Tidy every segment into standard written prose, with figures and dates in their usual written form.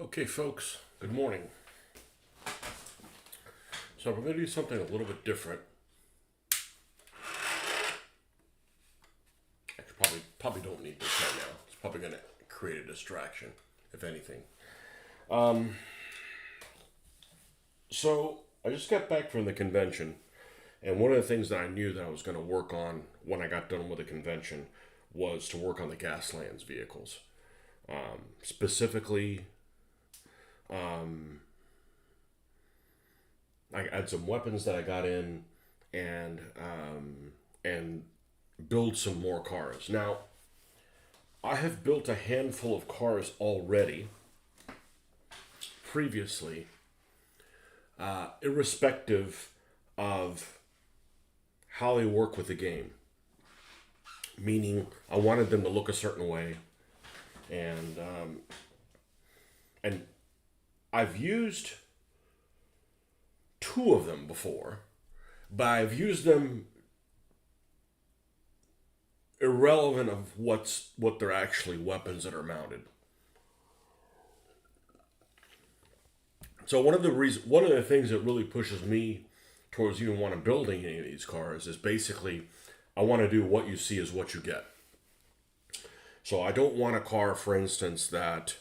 Okay, folks, good morning. So we're going to do something a little bit different. Actually, probably don't need this right now. It's probably going to create a distraction, if anything. So I just got back from the convention, and one of the things that I knew that I was going to work on when I got done with the convention was to work on the GASLANDS vehicles. Specifically, I had some weapons that I got in, and build some more cars. Now, I have built a handful of cars already previously, irrespective of how they work with the game. Meaning, I wanted them to look a certain way, and and I've used two of them before, but I've used them irrelevant of what they're actually weapons that are mounted. So one of the things that really pushes me towards even want to building any of these cars is basically I want to do what you see is what you get. So I don't want a car, for instance, that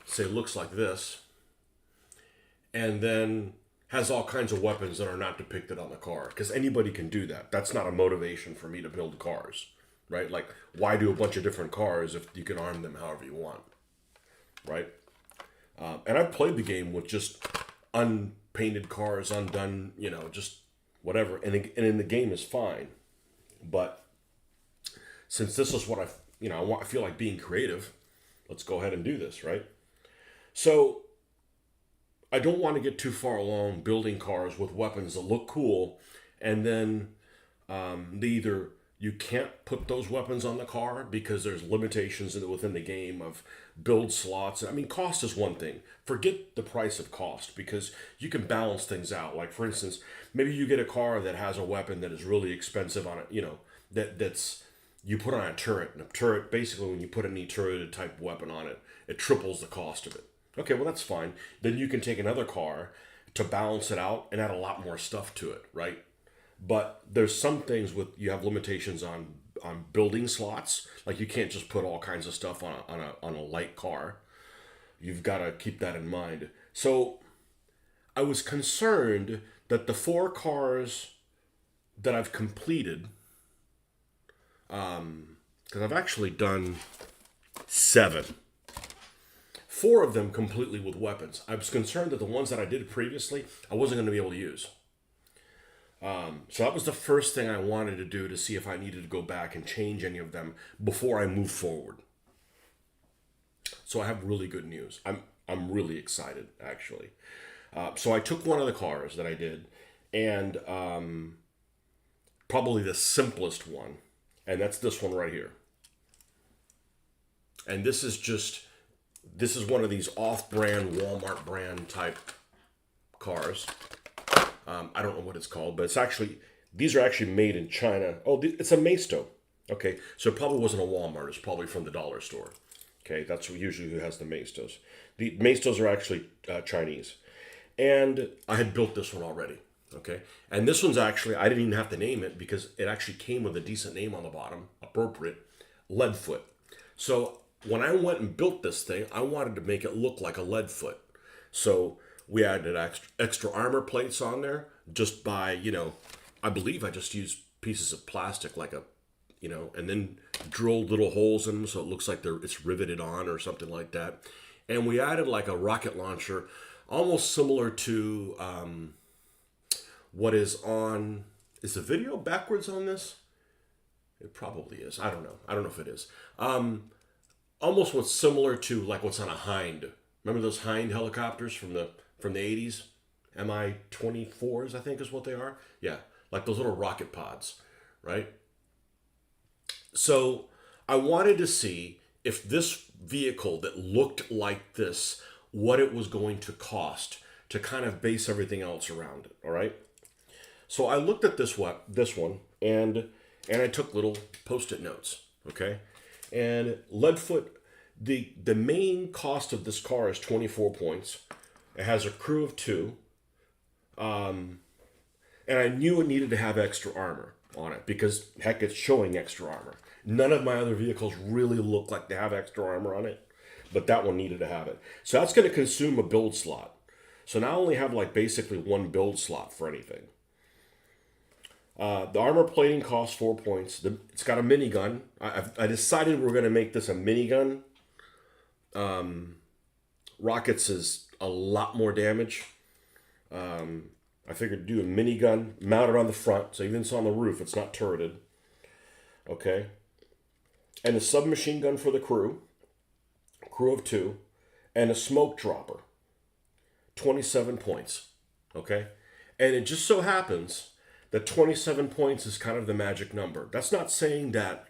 say looks like this, and then has all kinds of weapons that are not depicted on the car. Because anybody can do that. That's not a motivation for me to build cars, right? Like, why do a bunch of different cars if you can arm them however you want, right? And I've played the game with just unpainted cars, undone, just whatever. And the game is fine. But since this is what I feel like being creative, let's go ahead and do this, right? So I don't want to get too far along building cars with weapons that look cool, and then you can't put those weapons on the car because there's limitations within the game of build slots. I mean, cost is one thing. Forget the price of cost because you can balance things out. Like, for instance, maybe you get a car that has a weapon that is really expensive on it, that's you put on a turret. And a turret, basically, when you put any turret type weapon on it, it triples the cost of it. Okay, well, that's fine. Then you can take another car to balance it out and add a lot more stuff to it, right? But there's some things you have limitations on building slots. Like, you can't just put all kinds of stuff on a light car. You've got to keep that in mind. So I was concerned that the 4 cars that I've completed, because I've actually done 7. 4 of them completely with weapons. I was concerned that the ones that I did previously, I wasn't going to be able to use. So that was the first thing I wanted to do to see if I needed to go back and change any of them before I move forward. So I have really good news. I'm really excited, actually. So I took one of the cars that I did, and probably the simplest one, and that's this one right here. And this is one of these off-brand, Walmart brand type cars. I don't know what it's called, but these are actually made in China. Oh, it's a Maisto. Okay, so it probably wasn't a Walmart. It's probably from the dollar store. Okay, that's usually who has the Maistos. The Maistos are actually Chinese. And I had built this one already. Okay, and this one's actually, I didn't even have to name it because it actually came with a decent name on the bottom, appropriate, Leadfoot. So when I went and built this thing, I wanted to make it look like a Leadfoot. So we added extra armor plates on there just by, I believe I just used pieces of plastic and then drilled little holes in them so it looks like it's riveted on or something like that. And we added like a rocket launcher, almost similar to what is the video backwards on this? It probably is. I don't know if it is. Almost what's similar to like what's on a Hind. Remember those Hind helicopters from the 80s? Mi-24s, I think is what they are. Yeah, like those little rocket pods, right? So I wanted to see if this vehicle that looked like this, what it was going to cost to kind of base everything else around it, all right? So I looked at this one, and I took little Post-it notes, okay? And Leadfoot the main cost of this car is 24 points. It has a crew of 2. And I knew it needed to have extra armor on it because, heck, it's showing extra armor. None of my other vehicles really look like they have extra armor on it, but that one needed to have it. So that's going to consume a build slot. So now I only have like basically 1 build slot for anything. The armor plating costs 4 points. It's got a minigun. I decided we're going to make this a minigun. Rockets is a lot more damage. I figured do a minigun mounted on the front, so even if it's on the roof, it's not turreted. Okay. And a submachine gun for the crew of 2, and a smoke dropper. 27 points. Okay. And it just so happens that 27 points is kind of the magic number. That's not saying that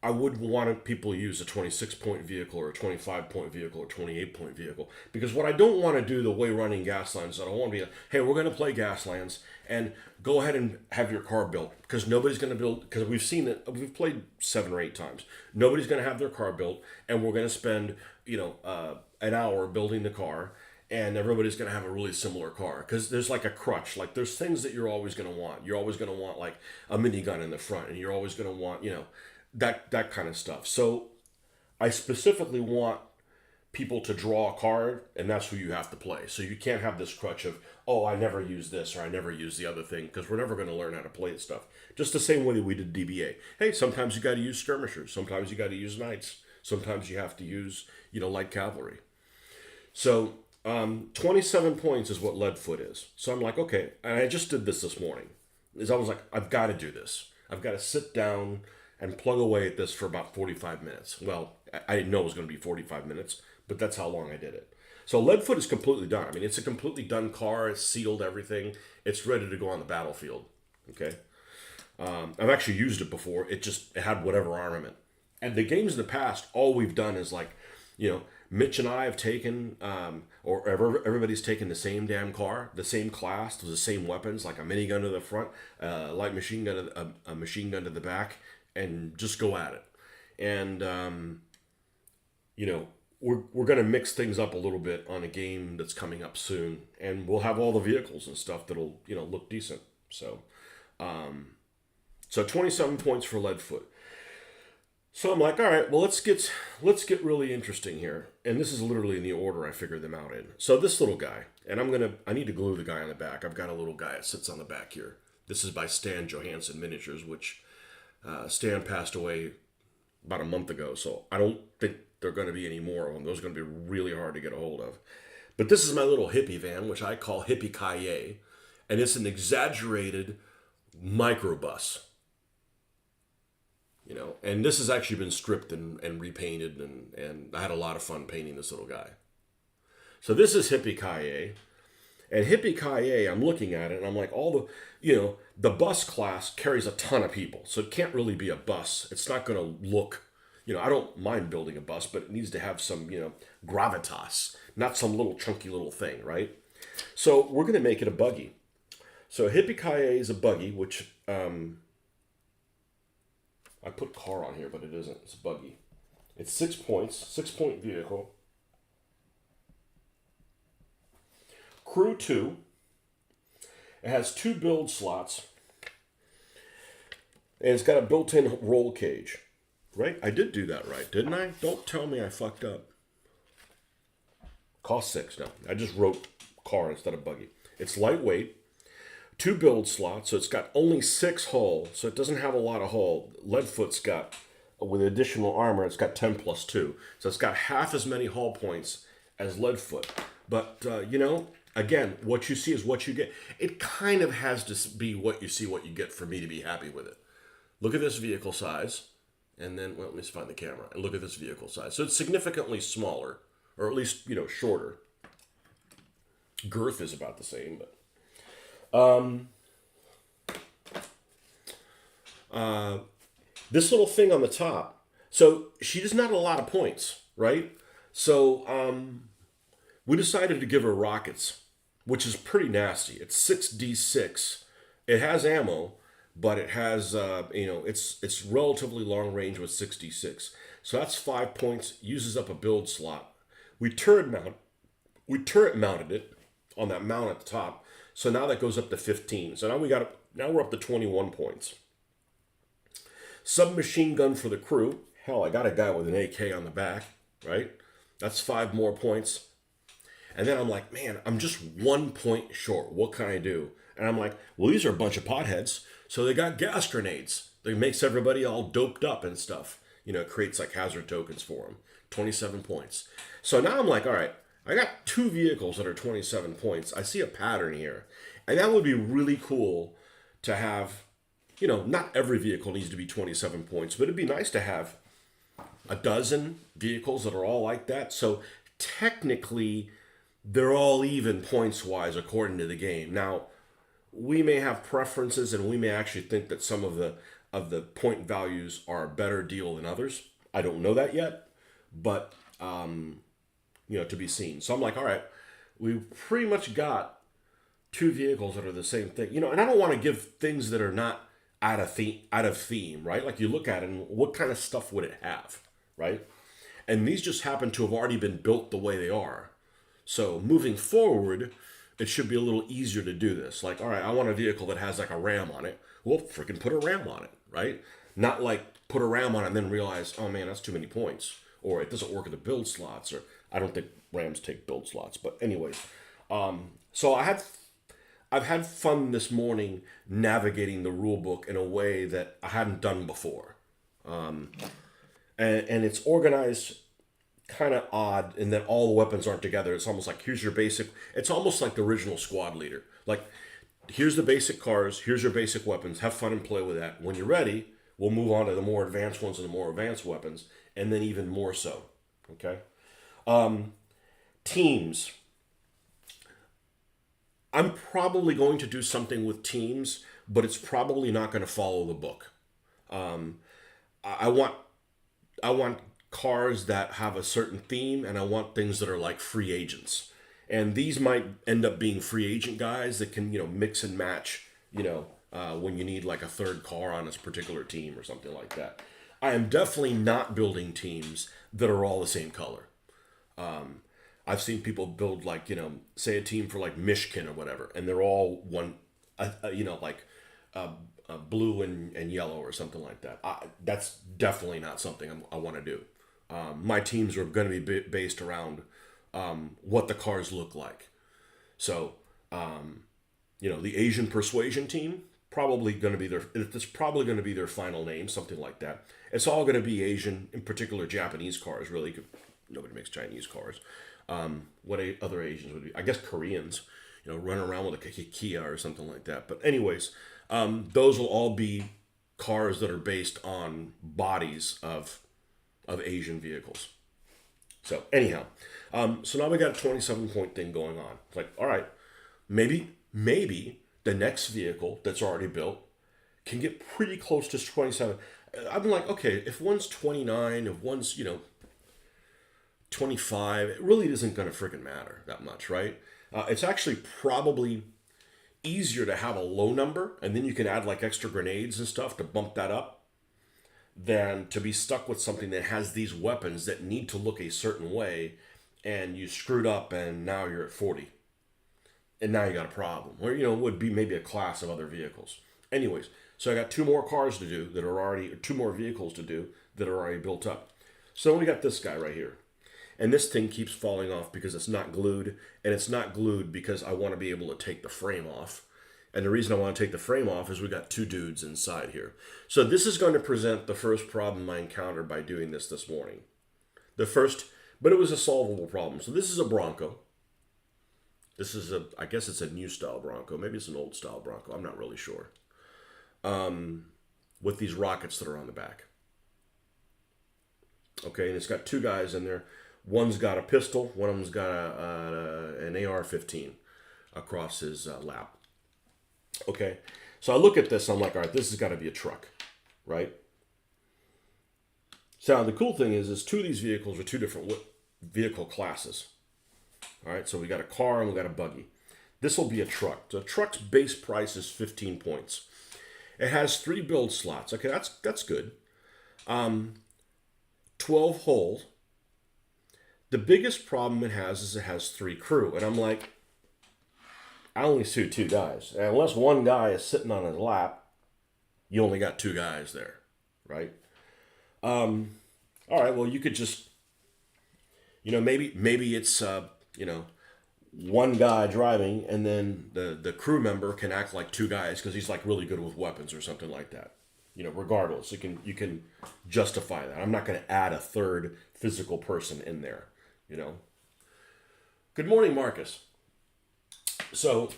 I wouldn't want people to use a 26-point vehicle or a 25-point vehicle or 28-point vehicle. Because what I don't want to do the way running Gaslands, I don't want to be, hey, we're going to play Gaslands and go ahead and have your car built. Because nobody's going to build, because we've seen it, we've played 7 or 8 times. Nobody's going to have their car built, and we're going to spend, an hour building the car, and everybody's going to have a really similar car. Because there's like a crutch. Like there's things that you're always going to want. You're always going to want like a minigun in the front, and you're always going to want, that kind of stuff. So I specifically want people to draw a card, and that's who you have to play. So you can't have this crutch of, oh, I never use this or I never use the other thing, because we're never going to learn how to play this stuff. Just the same way that we did DBA. Hey, sometimes you got to use skirmishers. Sometimes you got to use knights. Sometimes you have to use, light cavalry. So 27 points is what Leadfoot is. So I'm like, okay. And I just did this morning. I was like, I've got to do this. I've got to sit down and plug away at this for about 45 minutes. Well, I didn't know it was going to be 45 minutes, but that's how long I did it. So Leadfoot is completely done. I mean, it's a completely done car. It's sealed everything. It's ready to go on the battlefield. Okay. I've actually used it before. It had whatever armament. And the games in the past, all we've done is like, Mitch and I have taken, or everybody's taken the same damn car, the same class, the same weapons, like a minigun to the front, light machine gun, a machine gun to the back, and just go at it. And, we're going to mix things up a little bit on a game that's coming up soon. And we'll have all the vehicles and stuff that'll, look decent. So 27 points for Leadfoot. So I'm like, all right, well, let's get really interesting here. And this is literally in the order I figured them out in. So this little guy, and I need to glue the guy on the back. I've got a little guy that sits on the back here. This is by Stan Johansson Miniatures, which Stan passed away about a month ago. So I don't think there are going to be any more of them. Those are going to be really hard to get a hold of. But this is my little hippie van, which I call Hippie Kaye. And it's an exaggerated microbus. And this has actually been stripped and repainted, and I had a lot of fun painting this little guy. So this is Hippie Kaye. And Hippie Kaye, I'm looking at it, and I'm like, the bus class carries a ton of people, so it can't really be a bus. It's not going to look, I don't mind building a bus, but it needs to have some, gravitas, not some little chunky little thing, right? So we're going to make it a buggy. So Hippie Kaye is a buggy, which... I put car on here, but it isn't. It's a buggy. It's 6 points, 6-point vehicle. Crew 2. It has 2 build slots. And it's got a built-in roll cage. Right? I did do that right, didn't I? Don't tell me I fucked up. Cost 6. No, I just wrote car instead of buggy. It's lightweight. 2 build slots, so it's got only 6 hull, so it doesn't have a lot of hull. Leadfoot's got, with additional armor, it's got 10 plus 2. So it's got half as many hull points as Leadfoot. But, again, what you see is what you get. It kind of has to be what you see, what you get for me to be happy with it. Look at this vehicle size, and then, let me just find the camera. And look at this vehicle size. So it's significantly smaller, or at least, shorter. Girth is about the same, but... this little thing on the top. So she does not have a lot of points, right? So we decided to give her rockets, which is pretty nasty. It's 6d6. It has ammo, but it has it's relatively long range with 6d6. So that's 5 points, uses up a build slot. We turret mounted it on that mount at the top. So now that goes up to 15. So now we're up to 21 points. Submachine gun for the crew. Hell, I got a guy with an AK on the back, right? That's 5 more points. And then I'm like, man, I'm just 1 point short. What can I do? And I'm like, well, these are a bunch of potheads. So they got gas grenades. That makes everybody all doped up and stuff. You know, it creates like hazard tokens for them. 27 points. So now I'm like, all right, I got 2 vehicles that are 27 points. I see a pattern here. And that would be really cool to have, you know, not every vehicle needs to be 27 points, but it'd be nice to have a dozen vehicles that are all like that. So technically, they're all even points-wise according to the game. Now, we may have preferences, and we may actually think that some of the point values are a better deal than others. I don't know that yet, but you know, to be seen. So I'm like, all right, we pretty much got 2 vehicles that are the same thing. You know, and I don't want to give things that are not out of theme, right? Like you look at it and what kind of stuff would it have, right? And these just happen to have already been built the way they are. So moving forward, it should be a little easier to do this. Like, all right, I want a vehicle that has like a Ram on it. Well, freaking put a Ram on it, right? Not like put a Ram on it and then realize, oh man, that's too many points. Or it doesn't work in the build slots. Or I don't think Rams take build slots. But anyways, so I've had fun this morning navigating the rule book in a way that I hadn't done before. And it's organized kind of odd in that all the weapons aren't together. It's almost like, here's your basic, it's almost like the original Squad Leader. Like, here's the basic cars, here's your basic weapons, have fun and play with that. When you're ready, we'll move on to the more advanced ones and the more advanced weapons, and then even more so. Okay? Teams. I'm probably going to do something with teams, but it's probably not going to follow the book. I want cars that have a certain theme, and I want things that are like free agents. And these might end up being free agent guys that can, you know, mix and match, you know, when you need like a third car on this particular team or something like that. I am definitely not building teams that are all the same color. I've seen people build like, you know, say a team for like Michigan or whatever, and they're all one, you know, like blue and yellow or something like that. That's definitely not something I want to do. My teams are going to be based around what the cars look like. So, you know, the Asian Persuasion team, probably going to be it's probably going to be their final name, something like that. It's all going to be Asian, in particular Japanese cars, really. Nobody makes Chinese cars. What other Asians would be? I guess Koreans, you know, run around with a Kia or something like that. But anyways, those will all be cars that are based on bodies of Asian vehicles. So anyhow, so now we got a 27-point thing going on. It's like, all right, maybe the next vehicle that's already built can get pretty close to 27. I'm like, okay, if one's 29, if one's, you know, 25, it really isn't going to freaking matter that much, right? It's actually probably easier to have a low number, and then you can add like extra grenades and stuff to bump that up, than to be stuck with something that has these weapons that need to look a certain way, and you screwed up, and now you're at 40. And now you got a problem. Or, you know, it would be maybe a class of other vehicles. Anyways, so I got 2 more cars to do that are already, or 2 more vehicles to do that are already built up. So we got this guy right here. And this thing keeps falling off because it's not glued. And it's not glued because I want to be able to take the frame off. And the reason I want to take the frame off is we got 2 dudes inside here. So this is going to present the first problem I encountered by doing this morning. The first, but it was a solvable problem. So this is a Bronco. This is I guess it's a new style Bronco. Maybe it's an old style Bronco. I'm not really sure. With these rockets that are on the back. Okay, and it's got 2 guys in there. One's got a pistol. One of them's got an AR-15 across his lap. Okay, so I look at this. I'm like, all right, this has got to be a truck, right? So the cool thing is 2 of these vehicles are 2 different vehicle classes. All right, so we got a car and we got a buggy. This will be a truck. The truck's base price is 15 points. It has 3 build slots. Okay, that's good. 12 holes. The biggest problem it has is it has 3 crew. And I'm like, I only see 2 guys. And unless one guy is sitting on his lap, you only got 2 guys there, right? All right, well, you could just, maybe it's, one guy driving, and then the crew member can act like 2 guys because he's like really good with weapons or something like that. Regardless, you can justify that. I'm not going to add a third physical person in there. Good morning, Marcus. So,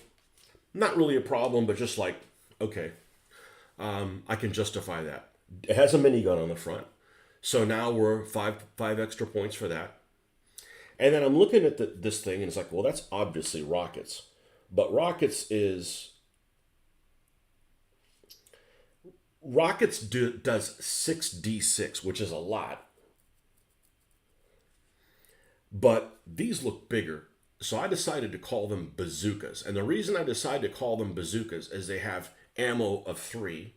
not really a problem, but just like, okay, I can justify that. It has a minigun on the front, so now we're five extra points for that. And then I'm looking at this thing, and it's like, well, that's obviously rockets. But rockets does 6d6, which is a lot. But these look bigger, so I decided to call them bazookas. And the reason I decided to call them bazookas is they have ammo of 3,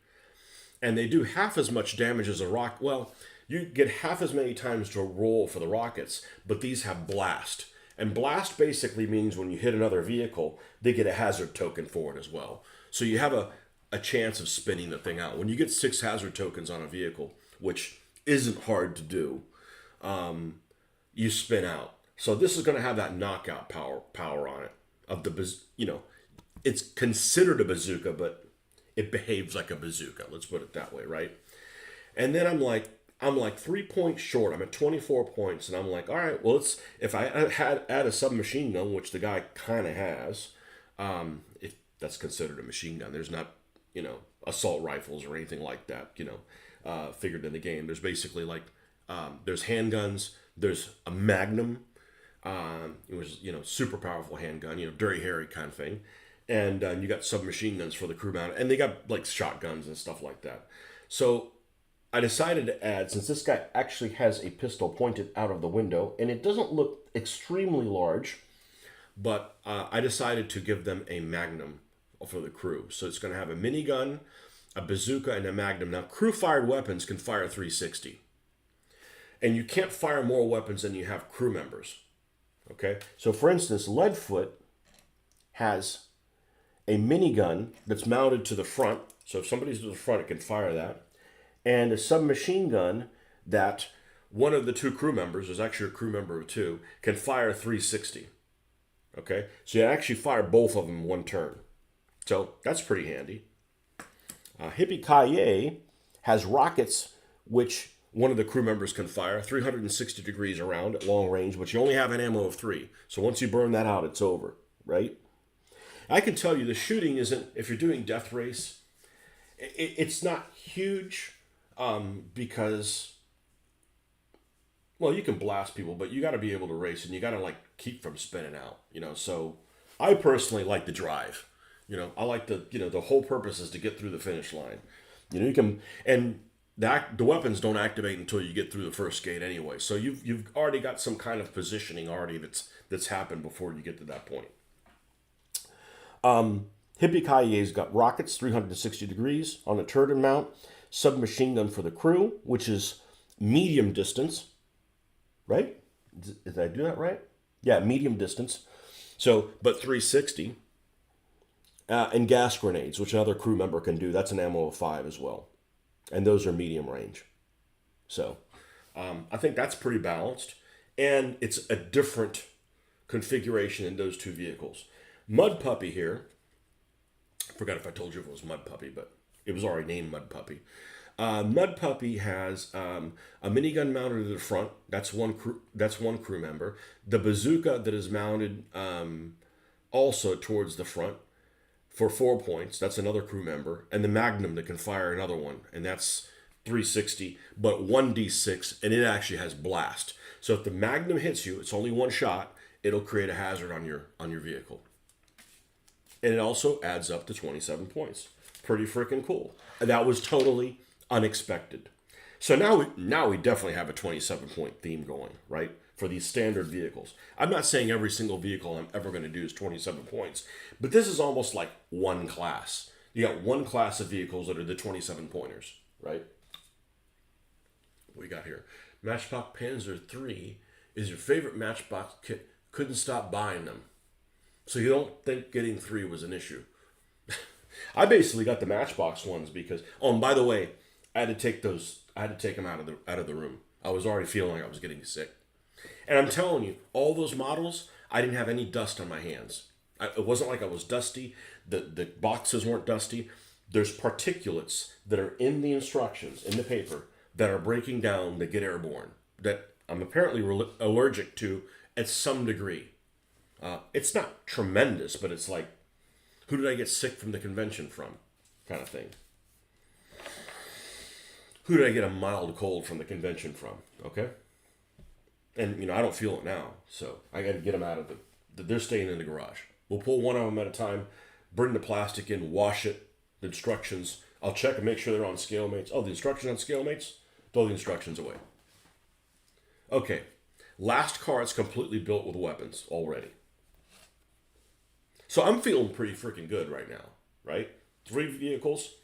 and they do half as much damage as a rocket. Well, you get half as many times to roll for the rockets, but these have blast. And blast basically means when you hit another vehicle, they get a hazard token for it as well. So you have a chance of spinning the thing out. When you get 6 hazard tokens on a vehicle, which isn't hard to do, you spin out. So this is going to have that knockout power on it. It's considered a bazooka, but it behaves like a bazooka. Let's put it that way, right? And then I'm like 3 points short. I'm at 24 points, and I'm like, all right, well, if I add a submachine gun, which the guy kind of has, if that's considered a machine gun, there's not, assault rifles or anything like that, figured in the game. There's basically there's handguns. There's a Magnum. It was, super powerful handgun, Dirty Harry kind of thing. And you got submachine guns for the crew mount, and they got like shotguns and stuff like that. So I decided to add, since this guy actually has a pistol pointed out of the window, and it doesn't look extremely large, but I decided to give them a Magnum for the crew. So it's going to have a minigun, a bazooka, and a Magnum. Now, crew-fired weapons can fire 360. And you can't fire more weapons than you have crew members. Okay? So, for instance, Leadfoot has a minigun that's mounted to the front. So if somebody's to the front, it can fire that. And a submachine gun that one of the 2 crew members, there's actually a crew member of 2, can fire 360. Okay? So you actually fire both of them in one turn. So that's pretty handy. Hippie-ki-yay has rockets, which one of the crew members can fire 360 degrees around at long range, but you only have an ammo of 3. So once you burn that out, it's over, right? I can tell you the shooting isn't, if you're doing Death Race, it's not huge because, well, you can blast people, but you got to be able to race, and you got to keep from spinning out, So I personally like the drive. I like the whole purpose is to get through the finish line. You can, and the weapons don't activate until you get through the first gate anyway. So you've already got some kind of positioning already that's happened before you get to that point. Hippie-ki-yay's got rockets, 360 degrees on a turret mount, submachine gun for the crew, which is medium distance, right? Did I do that right? Yeah, medium distance. So, but 360. And gas grenades, which another crew member can do. That's an ammo of 5 as well. And those are medium range. So, I think that's pretty balanced. And it's a different configuration in those 2 vehicles. Mud Puppy here. I forgot if I told you if it was Mud Puppy, but it was already named Mud Puppy. Mud Puppy has a minigun mounted to the front. That's one crew member. The bazooka that is mounted also towards the front for 4 points. That's another crew member. And the Magnum that can fire another one. And that's 360, but 1d6, and it actually has blast. So if the Magnum hits you, it's only one shot. It'll create a hazard on your vehicle. And it also adds up to 27 points. Pretty freaking cool. And that was totally unexpected. So now we definitely have a 27-point theme going, right? For these standard vehicles. I'm not saying every single vehicle I'm ever going to do is 27 points, but this is almost like one class. You got one class of vehicles that are the 27 pointers, right? What we got here? Matchbox Panzer 3 is your favorite Matchbox kit. Couldn't stop buying them. So you don't think getting 3 was an issue. I basically got the Matchbox ones because, oh, and by the way, I had to take them out of the room. I was already feeling like I was getting sick. And I'm telling you, all those models, I didn't have any dust on my hands. It wasn't like I was dusty. The boxes weren't dusty. There's particulates that are in the instructions, in the paper, that are breaking down that get airborne, that I'm apparently allergic to at some degree. It's not tremendous, but it's like, who did I get sick from the convention from? Kind of thing. Who did I get a mild cold from the convention from? Okay? And, I don't feel it now, so I got to get them out of they're staying in the garage. We'll pull one of them at a time, bring the plastic in, wash it, the instructions. I'll check and make sure they're on scale mates. Oh, the instructions on scale mates? Throw the instructions away. Okay, last car is completely built with weapons already. So I'm feeling pretty freaking good right now, right? 3 vehicles.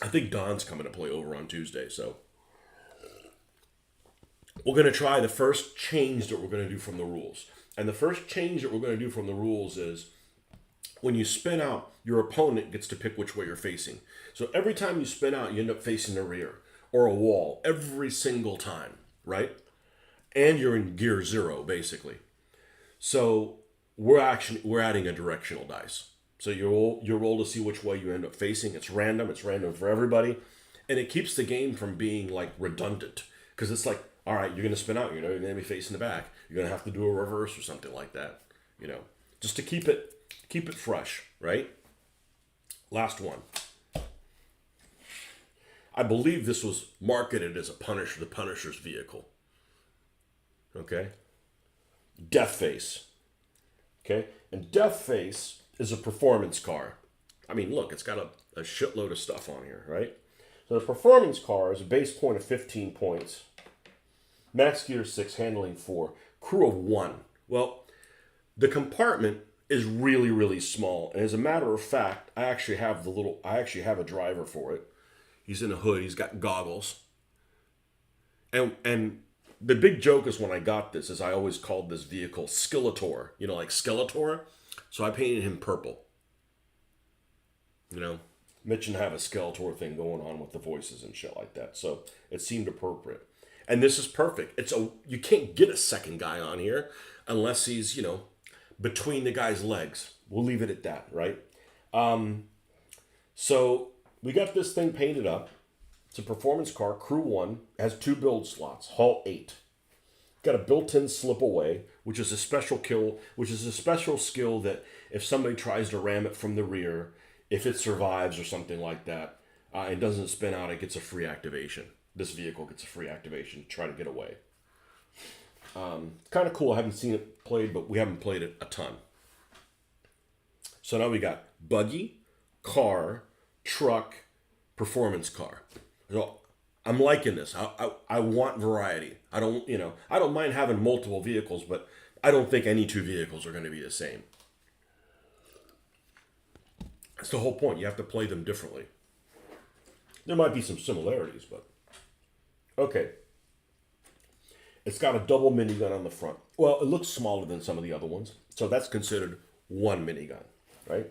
I think Don's coming to play over on Tuesday, so we're going to try the first change that we're going to do from the rules. And the first change that we're going to do from the rules is when you spin out, your opponent gets to pick which way you're facing. So every time you spin out, you end up facing the rear or a wall every single time, right? And you're in gear 0, basically. So we're adding a directional dice. So you roll to see which way you end up facing. It's random for everybody. And it keeps the game from being like redundant. Because it's like, all right, you're going to spin out, you're going to be facing the back. You're going to have to do a reverse or something like that, just to keep it fresh, right? Last one. I believe this was marketed as the Punisher's vehicle. Okay? Deathface. Okay? And Deathface is a performance car. I mean, look, it's got a shitload of stuff on here, right? So the performance car is a base point of 15 points. Max gear 6, handling 4, crew of 1. Well, the compartment is really, really small. And as a matter of fact, I actually have a driver for it. He's in a hood, he's got goggles. And the big joke is when I got this is I always called this vehicle Skeletor, like Skeletor. So I painted him purple. Mitch and have a Skeletor thing going on with the voices and shit like that. So it seemed appropriate. And this is perfect. You can't get a second guy on here unless he's, between the guy's legs. We'll leave it at that, right? So we got this thing painted up. It's a performance car, crew 1, has 2 build slots, hull 8. Got a built-in slip away, which is a special skill that if somebody tries to ram it from the rear, if it survives or something like that, and doesn't spin out, it gets a free activation. This vehicle gets a free activation to try to get away. Kind of cool. I haven't seen it played, but we haven't played it a ton. So now we got buggy, car, truck, performance car. So I'm liking this. I want variety. I don't mind having multiple vehicles, but I don't think any 2 vehicles are going to be the same. That's the whole point. You have to play them differently. There might be some similarities, but okay. It's got a double minigun on the front. Well, it looks smaller than some of the other ones, so that's considered 1 minigun, right?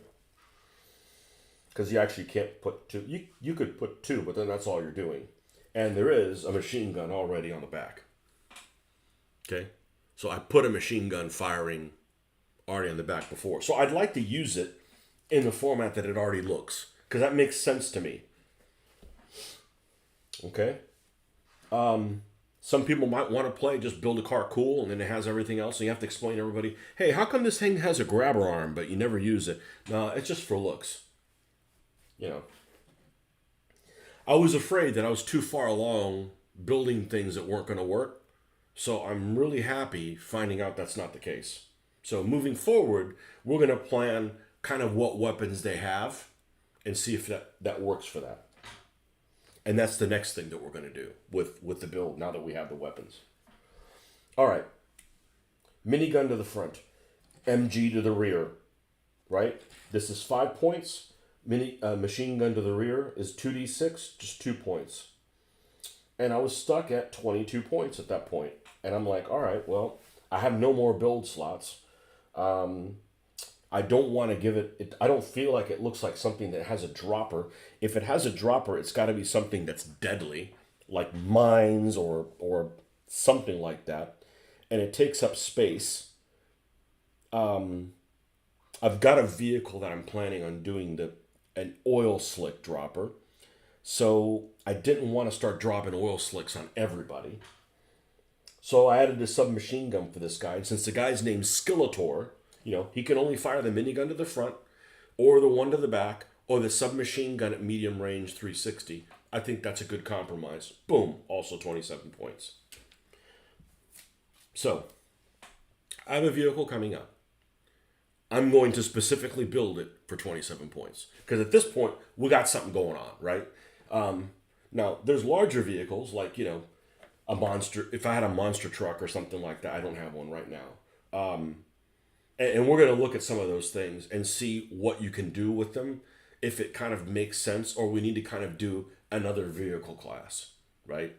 Because you actually can't put 2. You could put 2, but then that's all you're doing. And there is a machine gun already on the back. Okay? So I put a machine gun firing already on the back before. So I'd like to use it in the format that it already looks, because that makes sense to me. Okay? Some people might want to play, just build a car cool, and then it has everything else, and you have to explain to everybody, hey, how come this thing has a grabber arm, but you never use it? No, it's just for looks. I was afraid that I was too far along building things that weren't going to work, so I'm really happy finding out that's not the case. So moving forward, we're going to plan kind of what weapons they have and see if that works for that. And that's the next thing that we're going to do with the build now that we have the weapons. All right. Minigun to the front. MG to the rear. Right? This is 5 points. Machine gun to the rear is 2d6, just 2 points. And I was stuck at 22 points at that point. And I'm like, all right, well, I have no more build slots. I don't want to give I don't feel like it looks like something that has a dropper. If it has a dropper, it's got to be something that's deadly, like mines or something like that. And it takes up space. I've got a vehicle that I'm planning on doing an oil slick dropper. So I didn't want to start dropping oil slicks on everybody. So I added a submachine gun for this guy. And since the guy's name's Skeletor, he can only fire the minigun to the front, or the one to the back, or the submachine gun at medium range 360. I think that's a good compromise. Boom, also 27 points. So, I have a vehicle coming up. I'm going to specifically build it for 27 points. Because at this point, we got something going on, right? Now, there's larger vehicles like, a monster. If I had a monster truck or something like that, I don't have one right now. And we're going to look at some of those things and see what you can do with them, if it kind of makes sense, or we need to kind of do another vehicle class, right?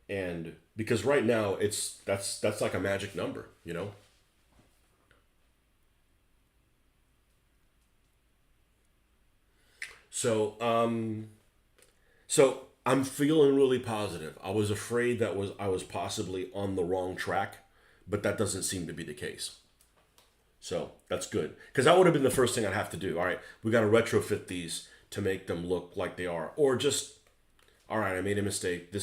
And because right now that's like a magic number, So, so I'm feeling really positive. I was afraid I was possibly on the wrong track, but that doesn't seem to be the case. So that's good, because that would have been the first thing I'd have to do. All right, we got to retrofit these to make them look like they are, or just, all right, I made a mistake.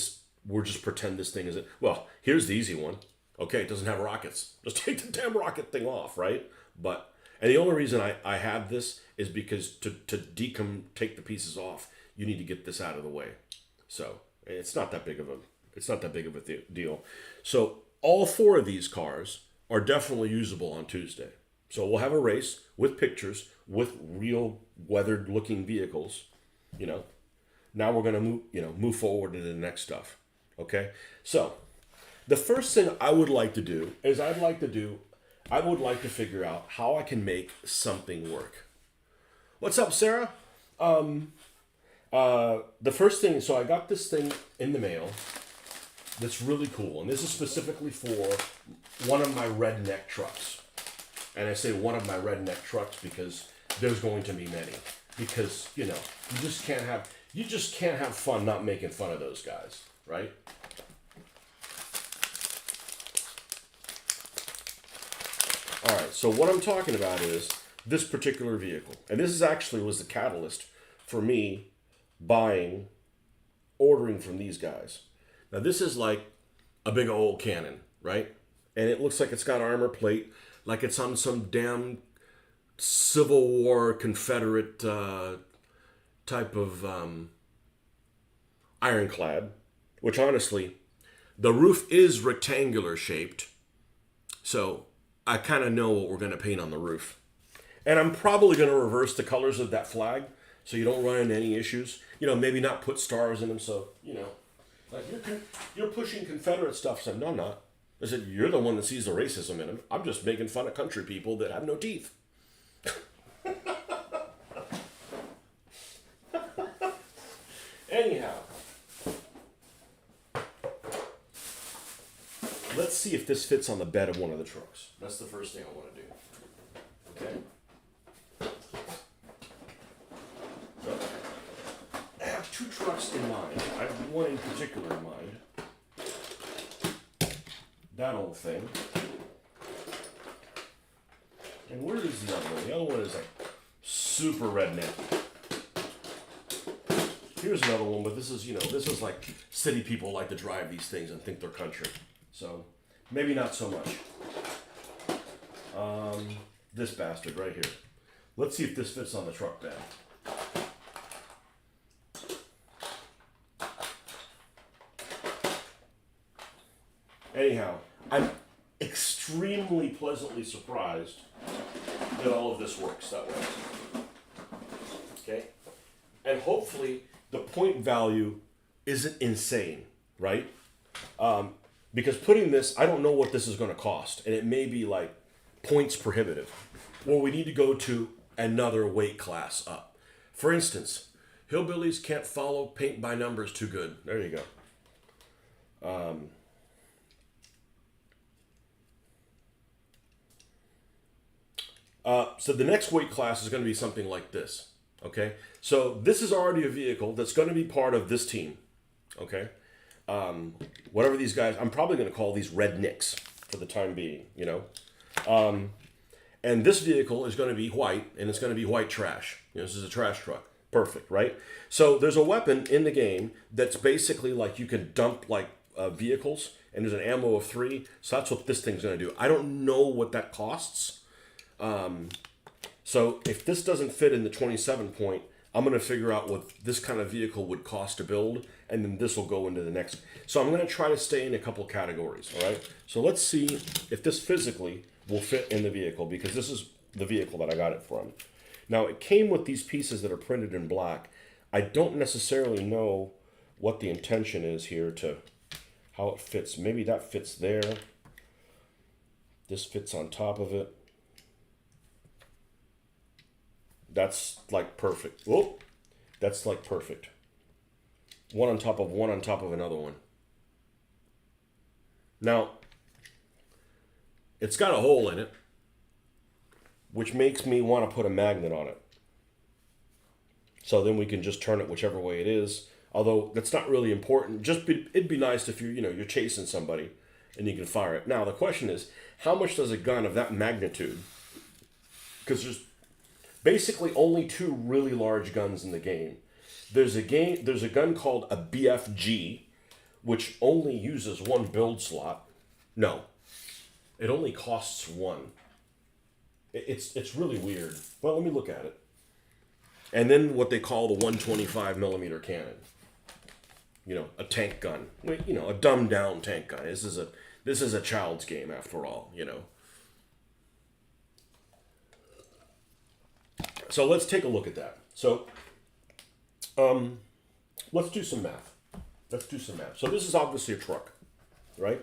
We're just pretend this thing isn't. Well, here's the easy one. Okay, it doesn't have rockets. Just take the damn rocket thing off, right? And the only reason I have this is because to take the pieces off, you need to get this out of the way. So it's not that big of a deal. So all four of these cars are definitely usable on Tuesday. So we'll have a race with pictures with real weathered looking vehicles. Now we're gonna move forward to the next stuff. Okay. So the first thing I would like to do is I would like to figure out how I can make something work. What's up, Sarah? The first thing, so I got this thing in the mail that's really cool. And this is specifically for one of my redneck trucks. And I say one of my redneck trucks because there's going to be many. Because, you just can't have fun not making fun of those guys, right? All right, so what I'm talking about is this particular vehicle. And this was the catalyst for me ordering from these guys. Now this is like a big old cannon, right? And it looks like it's got armor plate, like it's on some damn Civil War Confederate type of ironclad, which honestly, the roof is rectangular shaped. So I kind of know what we're going to paint on the roof. And I'm probably going to reverse the colors of that flag so you don't run into any issues. Maybe not put stars in them so, like you're pushing Confederate stuff. So no, I'm not. I said, you're the one that sees the racism in them. I'm just making fun of country people that have no teeth. Anyhow, let's see if this fits on the bed of one of the trucks. That's the first thing I want to do. Okay. So, I have two trucks in mind. I have one in particular in mind. That old thing. And where is the other one? The other one is like super redneck. Here's another one, but this is like city people like to drive these things and think they're country. So maybe not so much. This bastard right here. Let's see if this fits on the truck bed. Anyhow, I'm extremely pleasantly surprised that all of this works that way. Okay? And hopefully the point value isn't insane, right? Because putting this, I don't know what this is going to cost, and it may be like points prohibitive, or we need to go to another weight class up. For instance, Hillbillies can't follow paint by numbers too good. There you go. So the next weight class is going to be something like this. Okay, so this is already a vehicle that's going to be part of this team. Okay, whatever these guys, I'm probably going to call these rednecks for the time being. You know, and this vehicle is going to be white, and it's going to be white trash. You know, this is a trash truck. Perfect, right? So there's a weapon in the game that's basically like you can dump like vehicles, and there's an ammo of 3. So that's what this thing's going to do. I don't know what that costs. So if this doesn't fit in the 27 point, I'm going to figure out what this kind of vehicle would cost to build, and then this will go into the next. So I'm going to try to stay in a couple categories, all right? So let's see if this physically will fit in the vehicle, because this is the vehicle that I got it from. Now, it came with these pieces that are printed in black. I don't necessarily know what the intention is here to how it fits. Maybe that fits there. This fits on top of it. That's like perfect. Whoa, that's like perfect. One on top of another one. Now, it's got a hole in it, which makes me want to put a magnet on it. So then we can just turn it whichever way it is. Although that's not really important. It'd be nice if you're chasing somebody and you can fire it. Now the question is, how much does a gun of that magnitude? Because there's basically only 2 really large guns in the game. There's a gun called a BFG, which only uses 1 build slot. No, it only costs 1. It's really weird. Well, let me look at it. And then what they call the 125 millimeter cannon. You know, a tank gun. You know, a dumbed down tank gun. This is a child's game after all. You know. So let's take a look at that. So, let's do some math. So this is obviously a truck, right?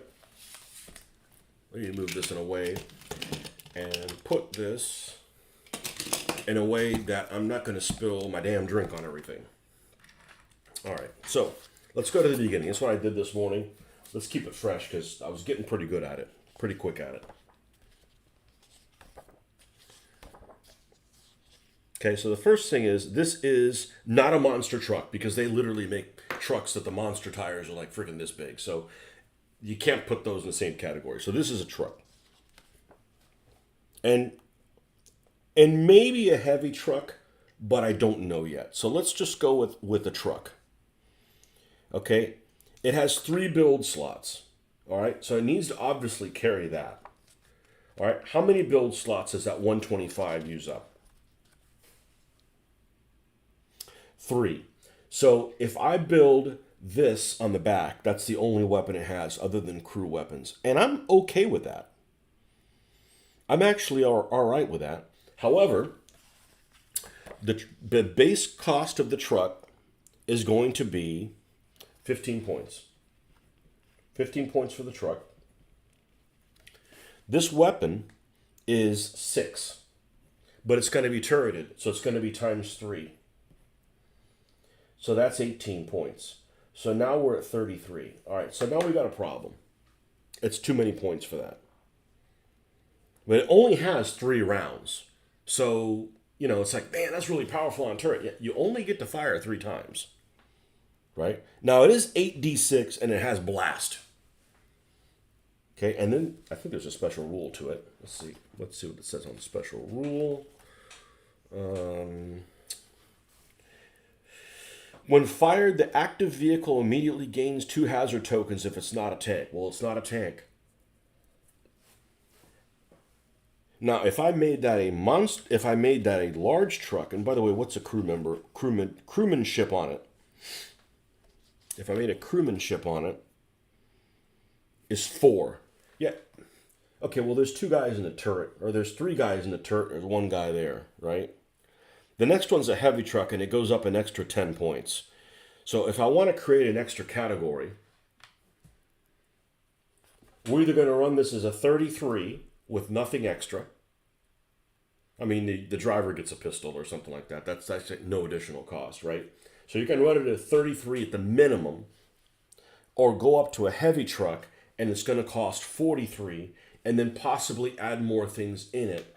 Let me move this in a way and put this in a way that I'm not going to spill my damn drink on everything. All right, so let's go to the beginning. That's what I did this morning. Let's keep it fresh because I was getting pretty good at it, pretty quick at it. Okay, so the first thing is, this is not a monster truck because they literally make trucks that the monster tires are like freaking this big. So you can't put those in the same category. So this is a truck. And maybe a heavy truck, but I don't know yet. So let's just go with a truck. Okay, it has 3 build slots. All right, so it needs to obviously carry that. All right, how many build slots does that 125 use up? 3. So if I build this on the back, that's the only weapon it has other than crew weapons. And I'm okay with that. I'm actually all right with that. However, the base cost of the truck is going to be 15 points. 15 points for the truck. This weapon is 6, but it's going to be turreted, so it's going to be times 3. So that's 18 points. So now we're at 33. All right, so now we got a problem. It's too many points for that. But it only has 3 rounds. So, it's like, man, that's really powerful on turret. Yeah, you only get to fire 3 times. Right? Now, it is 8d6 and it has blast. Okay, and then I think there's a special rule to it. Let's see what it says on the special rule. When fired, the active vehicle immediately gains 2 hazard tokens if it's not a tank. Well, it's not a tank. Now, if I made that a large truck, and by the way, what's a crewmanship on it? If I made a crewmanship on it, is 4. Yeah. Okay, well, there's 2 guys in the turret, or there's 3 guys in the turret, there's 1 guy there, right? The next one's a heavy truck, and it goes up an extra 10 points. So if I want to create an extra category, we're either going to run this as a 33 with nothing extra. I mean, the driver gets a pistol or something like that. That's no additional cost, right? So you can run it at 33 at the minimum, or go up to a heavy truck and it's going to cost 43, and then possibly add more things in it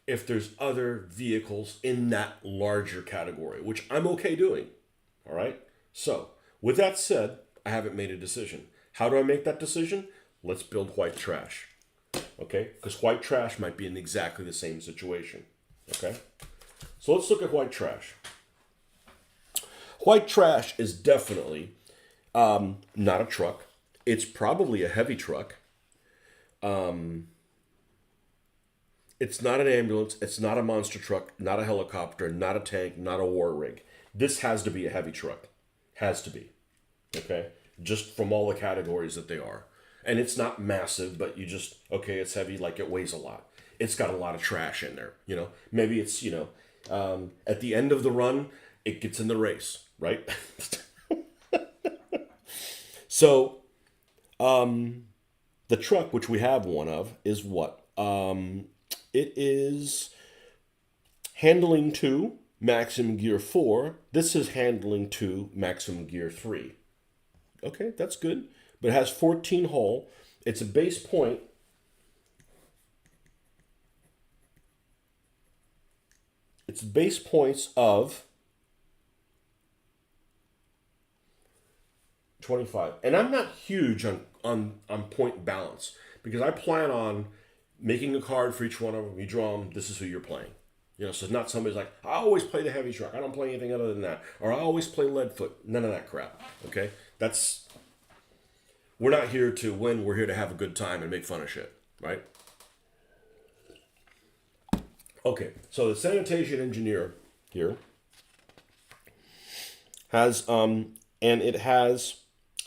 if there's other vehicles in that larger category, which I'm okay doing. All right. So with that said, I haven't made a decision. How do I make that decision? Let's build white trash. Okay. Because white trash might be in exactly the same situation. Okay. So let's look at white trash. White trash is definitely not a truck. It's probably a heavy truck. It's not an ambulance. It's not a monster truck, not a helicopter, not a tank, not a war rig. This has to be a heavy truck. Has to be. Okay? Just from all the categories that they are. And it's not massive, but you just, okay, it's heavy, like it weighs a lot. It's got a lot of trash in there, you know? Maybe it's, at the end of the run, it gets in the race, right? So, the truck, which we have one of, is what? It is handling 2, maximum gear 4. This is handling 2, maximum gear 3. Okay, that's good. But it has 14 hull. It's a base point. It's base points of 25. And I'm not huge on point balance, because I plan on making a card for each one of them. You draw them, this is who you're playing. You know, so it's not somebody's like, I always play the heavy truck. I don't play anything other than that. Or I always play Leadfoot. None of that crap. Okay? We're not here to win. We're here to have a good time and make fun of shit. Right? Okay. So the sanitation engineer here has, and it has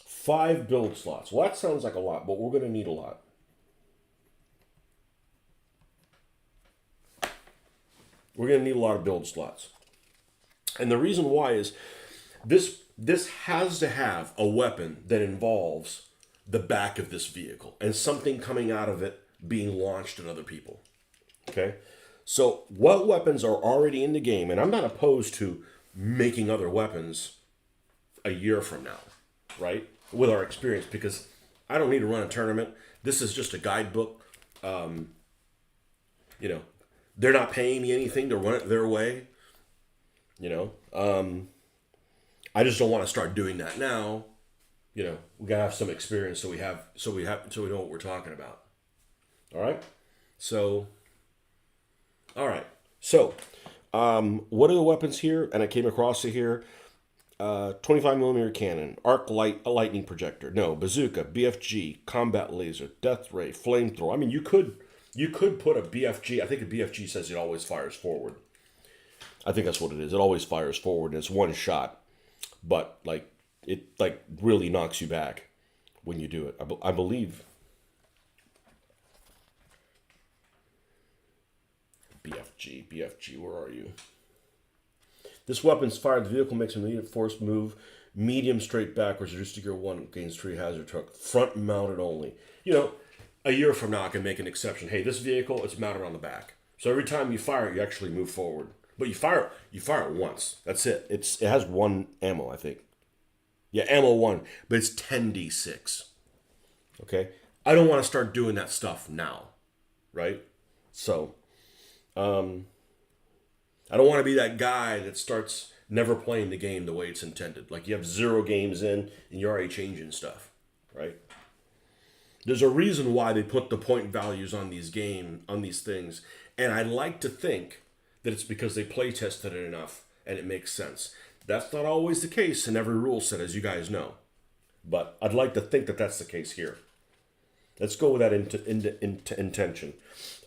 5 build slots. Well, that sounds like a lot, but we're going to need a lot. We're going to need a lot of build slots. And the reason why is this has to have a weapon that involves the back of this vehicle and something coming out of it being launched at other people. Okay? So what weapons are already in the game, and I'm not opposed to making other weapons a year from now, right? With our experience, because I don't need to run a tournament. This is just a guidebook. They're not paying me anything to run it their way. I just don't want to start doing that now. We gotta have some experience so we know what we're talking about. All right. So, what are the weapons here? And I came across it here. 25 millimeter cannon, a lightning projector, no, bazooka, BFG, combat laser, death ray, flamethrower. I mean, you could put a BFG. I think a BFG says it always fires forward. I think that's what it is. It always fires forward, and it's one shot, but it really knocks you back when you do it. I believe. BFG, where are you? This weapon's fired. The vehicle makes an immediate force move, medium straight backwards, reduced to gear 1, gains 3 hazard truck, front mounted only. A year from now I can make an exception. Hey, this vehicle, it's mounted on the back. So every time you fire it, you actually move forward. But you fire it once. That's it. It has 1 ammo, I think. Yeah, ammo 1, but it's 10d6. Okay? I don't want to start doing that stuff now. Right? So, I don't want to be that guy that starts never playing the game the way it's intended. Like you have 0 games in and you're already changing stuff, right? There's a reason why they put the point values on these things, and I like to think that it's because they play tested it enough and it makes sense. That's not always the case in every rule set, as you guys know, but I'd like to think that that's the case here. Let's go with that intention.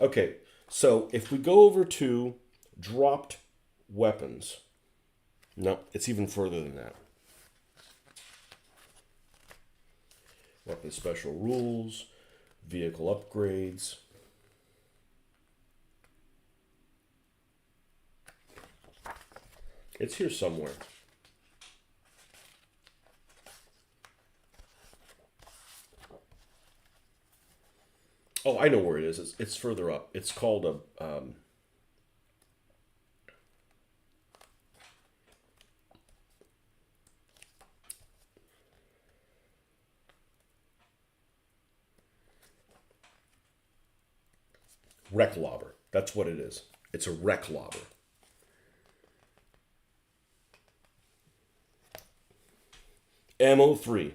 Okay, so if we go over to dropped weapons. No, it's even further than that. Weapon special rules, vehicle upgrades. It's here somewhere. Oh, I know where it is. It's further up. It's called a... Wreck lobber. That's what it is. It's a wreck lobber. Ammo 3.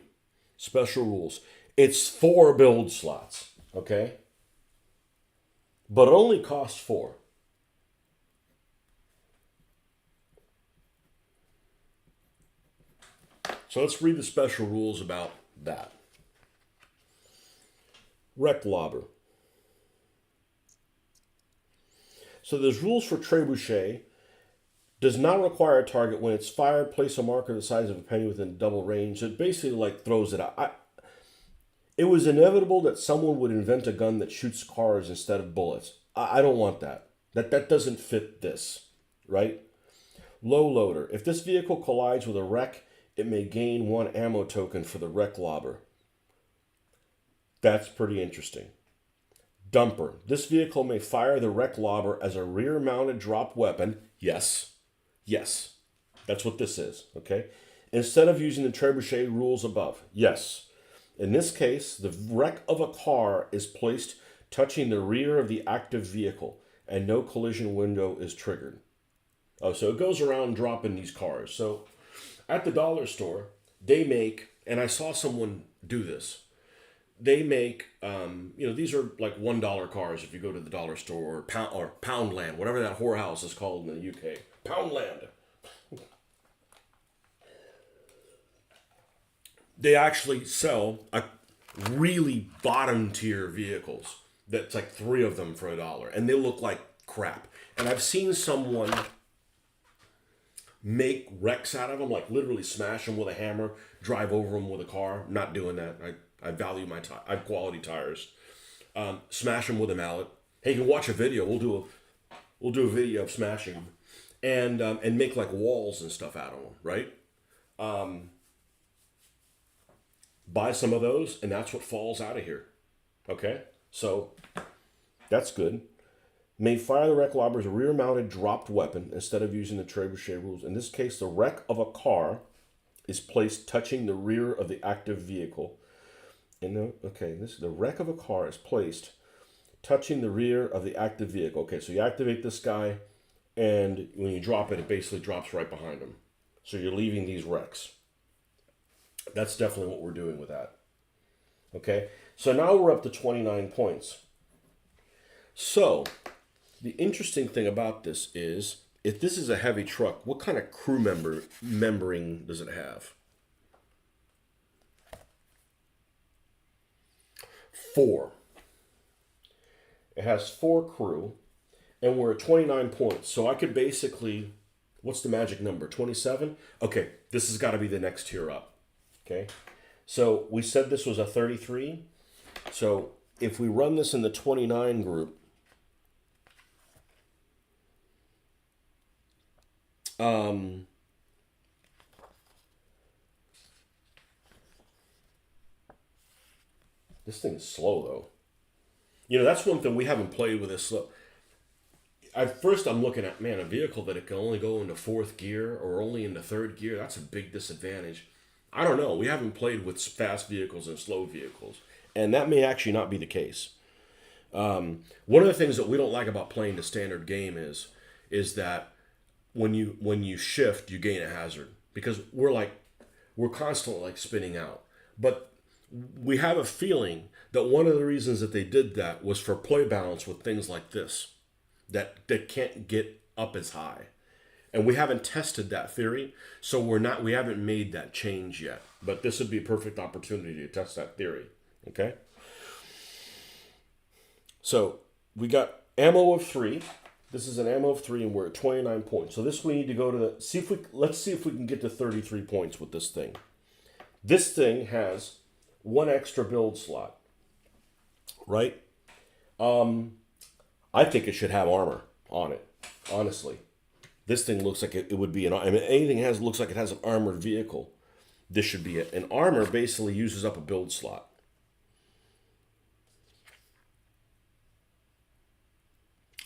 Special rules. It's 4 build slots. Okay? But it only costs 4. So let's read the special rules about that. Wreck lobber. So there's rules for trebuchet. Does not require a target when it's fired. Place a marker the size of a penny within double range. It basically like throws it out. It was inevitable that someone would invent a gun that shoots cars instead of bullets. I don't want that. That doesn't fit this, right? Low loader. If this vehicle collides with a wreck, it may gain 1 ammo token for the wreck lobber. That's pretty interesting. Dumper. This vehicle may fire the wreck lobber as a rear-mounted drop weapon. Yes. Yes. That's what this is, okay? Instead of using the trebuchet rules above. Yes. In this case, the wreck of a car is placed touching the rear of the active vehicle, and no collision window is triggered. Oh, so it goes around dropping these cars. So at the dollar store, they make, and I saw someone do this, they make, these are like $1 cars if you go to the dollar store or Poundland, whatever that whorehouse is called in the UK. Poundland. They actually sell really bottom tier vehicles. That's like 3 of them for $1, and they look like crap. And I've seen someone make wrecks out of them, like literally smash them with a hammer, drive over them with a car. I'm not doing that. I value my I have quality tires. Smash them with a mallet. Hey, you can watch a video. We'll do a video of smashing them, and make like walls and stuff out of them, right? Buy some of those, and that's what falls out of here. Okay, so that's good. May fire the wreck lobber as a rear-mounted dropped weapon instead of using the trebuchet rules. In this case, the wreck of a car is placed touching the rear of the active vehicle. The wreck of a car is placed touching the rear of the active vehicle. Okay, so you activate this guy, and when you drop it, it basically drops right behind him. So you're leaving these wrecks. That's definitely what we're doing with that. Okay, so now we're up to 29 points. So the interesting thing about this is, if this is a heavy truck, what kind of crew membering does it have? 4. It has 4 crew, and we're at 29 points. So I could basically, what's the magic number? 27? Okay, this has got to be the next tier up. Okay, so we said this was a 33. So if we run this in the 29 group, this thing is slow though. That's one thing we haven't played with this slow. At first I'm looking at, man, a vehicle that it can only go into 4th gear or only into 3rd gear, that's a big disadvantage. I don't know. We haven't played with fast vehicles and slow vehicles, and that may actually not be the case. One of the things that we don't like about playing the standard game is that when you shift, you gain a hazard, because we're constantly like spinning out. But we have a feeling that one of the reasons that they did that was for play balance with things like this that can't get up as high. And we haven't tested that theory, so we haven't made that change yet. But this would be a perfect opportunity to test that theory. Okay? So we got ammo of 3. This is an ammo of 3, and we're at 29 points. So this we need to go to let's see if we can get to 33 points with this thing. This thing has 1 extra build slot. Right? I think it should have armor on it, honestly. This thing looks like it would be anything looks like it has an armored vehicle. This should be it. And armor basically uses up a build slot.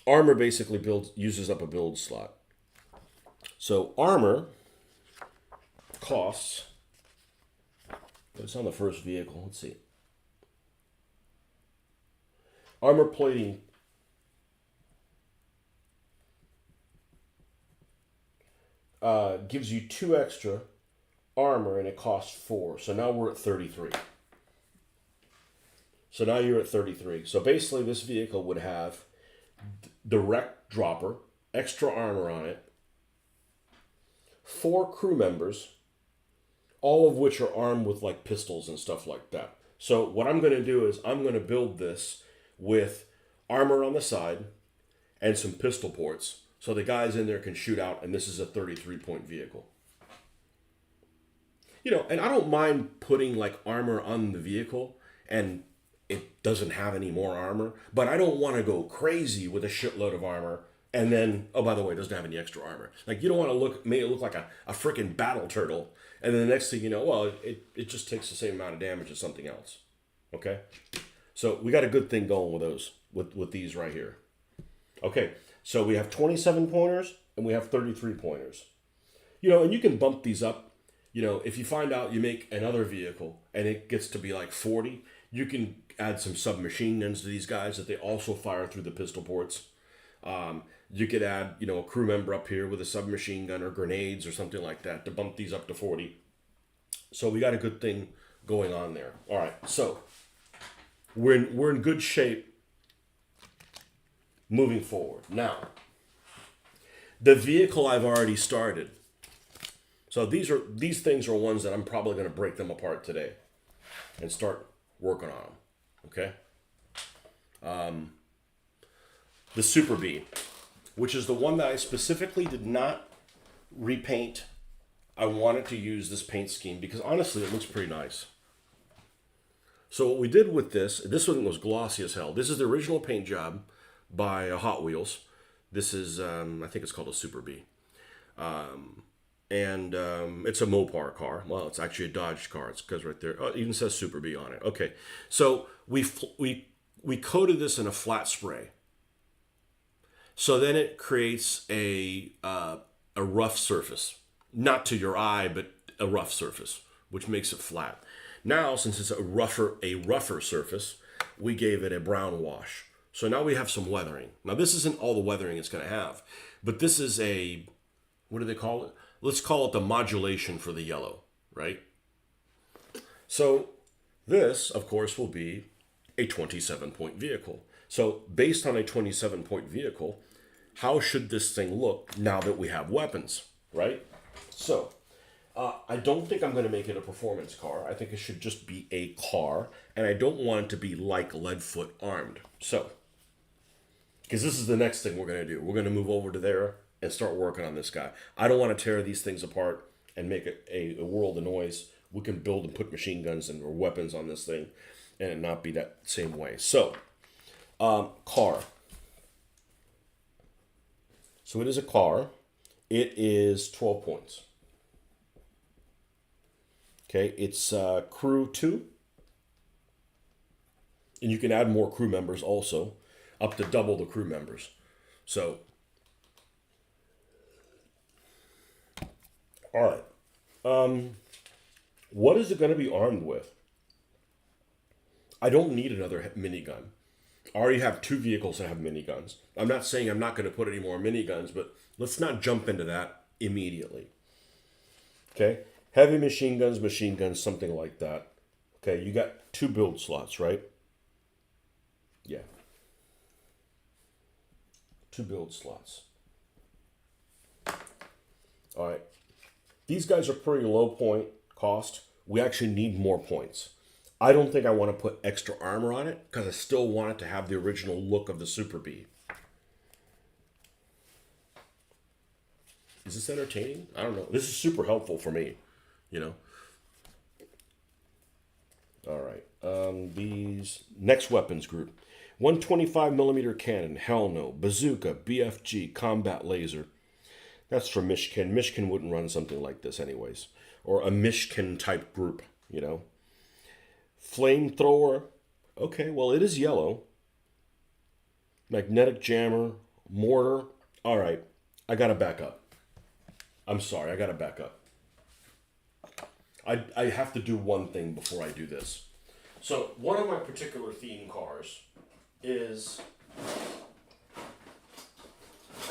Armor basically uses up a build slot. So armor costs, it's on the first vehicle, let's see. Armor plating gives you 2 extra armor, and it costs 4. So now we're at 33. So now you're at 33. So basically this vehicle would have direct dropper, extra armor on it, 4 crew members, all of which are armed with like pistols and stuff like that. So what I'm going to do is I'm going to build this with armor on the side and some pistol ports, so the guys in there can shoot out, and this is a 33-point vehicle. You know, and I don't mind putting like armor on the vehicle and it doesn't have any more armor, but I don't want to go crazy with a shitload of armor and then, oh, by the way, it doesn't have any extra armor. Like, you don't want to make it look like a freaking battle turtle, and then the next thing you know, well, it just takes the same amount of damage as something else. Okay? So we got a good thing going with those, with these right here. Okay, so we have 27 pointers and we have 33 pointers. You know, and you can bump these up. You know, if you find out you make another vehicle and it gets to be like 40, you can add some submachine guns to these guys that they also fire through the pistol ports. You could add, you know, a crew member up here with a submachine gun or grenades or something like that to bump these up to 40. So we got a good thing going on there. All right, so we're in good shape moving forward. Now, the vehicle I've already started. So these things are ones that I'm probably going to break them apart today and start working on them. Okay. The Super Bee, which is the one that I specifically did not repaint. I wanted to use this paint scheme because honestly, it looks pretty nice. So what we did with this one was glossy as hell. This is the original paint job by Hot Wheels. This is, I think it's called a Super Bee. And it's a Mopar car. Well, it's actually a Dodge car. It's because right there, oh, it even says Super Bee on it. Okay, so we coated this in a flat spray. So then it creates a rough surface, not to your eye, but a rough surface, which makes it flat. Now, since it's a rougher surface, we gave it a brown wash. So now we have some weathering. Now this isn't all the weathering it's going to have, but this is a, what do they call it? Let's call it the modulation for the yellow, right? So this, of course, will be a 27-point vehicle. So based on a 27-point vehicle, how should this thing look now that we have weapons, right? So I don't think I'm going to make it a performance car. I think it should just be a car, and I don't want it to be like Leadfoot armed. So, because this is the next thing we're going to do. We're going to move over to there and start working on this guy. I don't want to tear these things apart and make it a world of noise. We can build and put machine guns and or weapons on this thing and it not be that same way. So, car. So it is a car. It is 12 points. Okay, it's crew 2. And you can add more crew members also, up to double the crew members. So, all right. What is it going to be armed with? I don't need another minigun. I already have 2 vehicles that have miniguns. I'm not saying I'm not going to put any more miniguns, but let's not jump into that immediately. Okay? Heavy machine guns, something like that. Okay, you got 2 build slots, right? Yeah. 2 build slots. All right. These guys are pretty low point cost. We actually need more points. I don't think I want to put extra armor on it because I still want it to have the original look of the Super Bee. Is this entertaining? I don't know. This is super helpful for me, you know. All right. These next weapons group. 125mm cannon. Hell no. Bazooka. BFG. Combat laser. That's from Michigan. Michigan wouldn't run something like this anyways. Or a Michigan type group, you know. Flamethrower. Okay, well, it is yellow. Magnetic jammer. Mortar. All right. I got to back up. I'm sorry. I got to back up. I have to do one thing before I do this. So, one of my particular theme cars is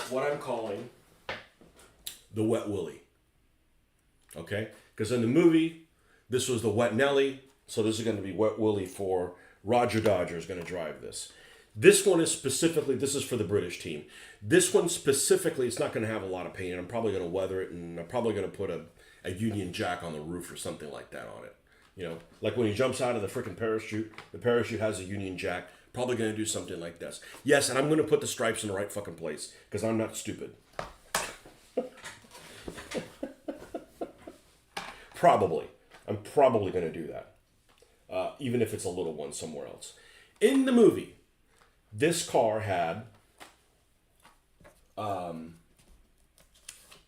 what I'm calling the Wet Willy. Okay? Because in the movie, this was the Wet Nelly, so this is going to be Wet Willie for Roger Dodger is going to drive this. This one is specifically, this is for the British team. This one specifically, it's not going to have a lot of paint. I'm probably going to weather it, and I'm probably going to put a Union Jack on the roof or something like that on it. You know, like when he jumps out of the freaking parachute, the parachute has a Union Jack. Probably going to do something like this. Yes, and I'm going to put the stripes in the right fucking place because I'm not stupid. Probably. I'm probably going to do that. Even if it's a little one somewhere else. In the movie, this car had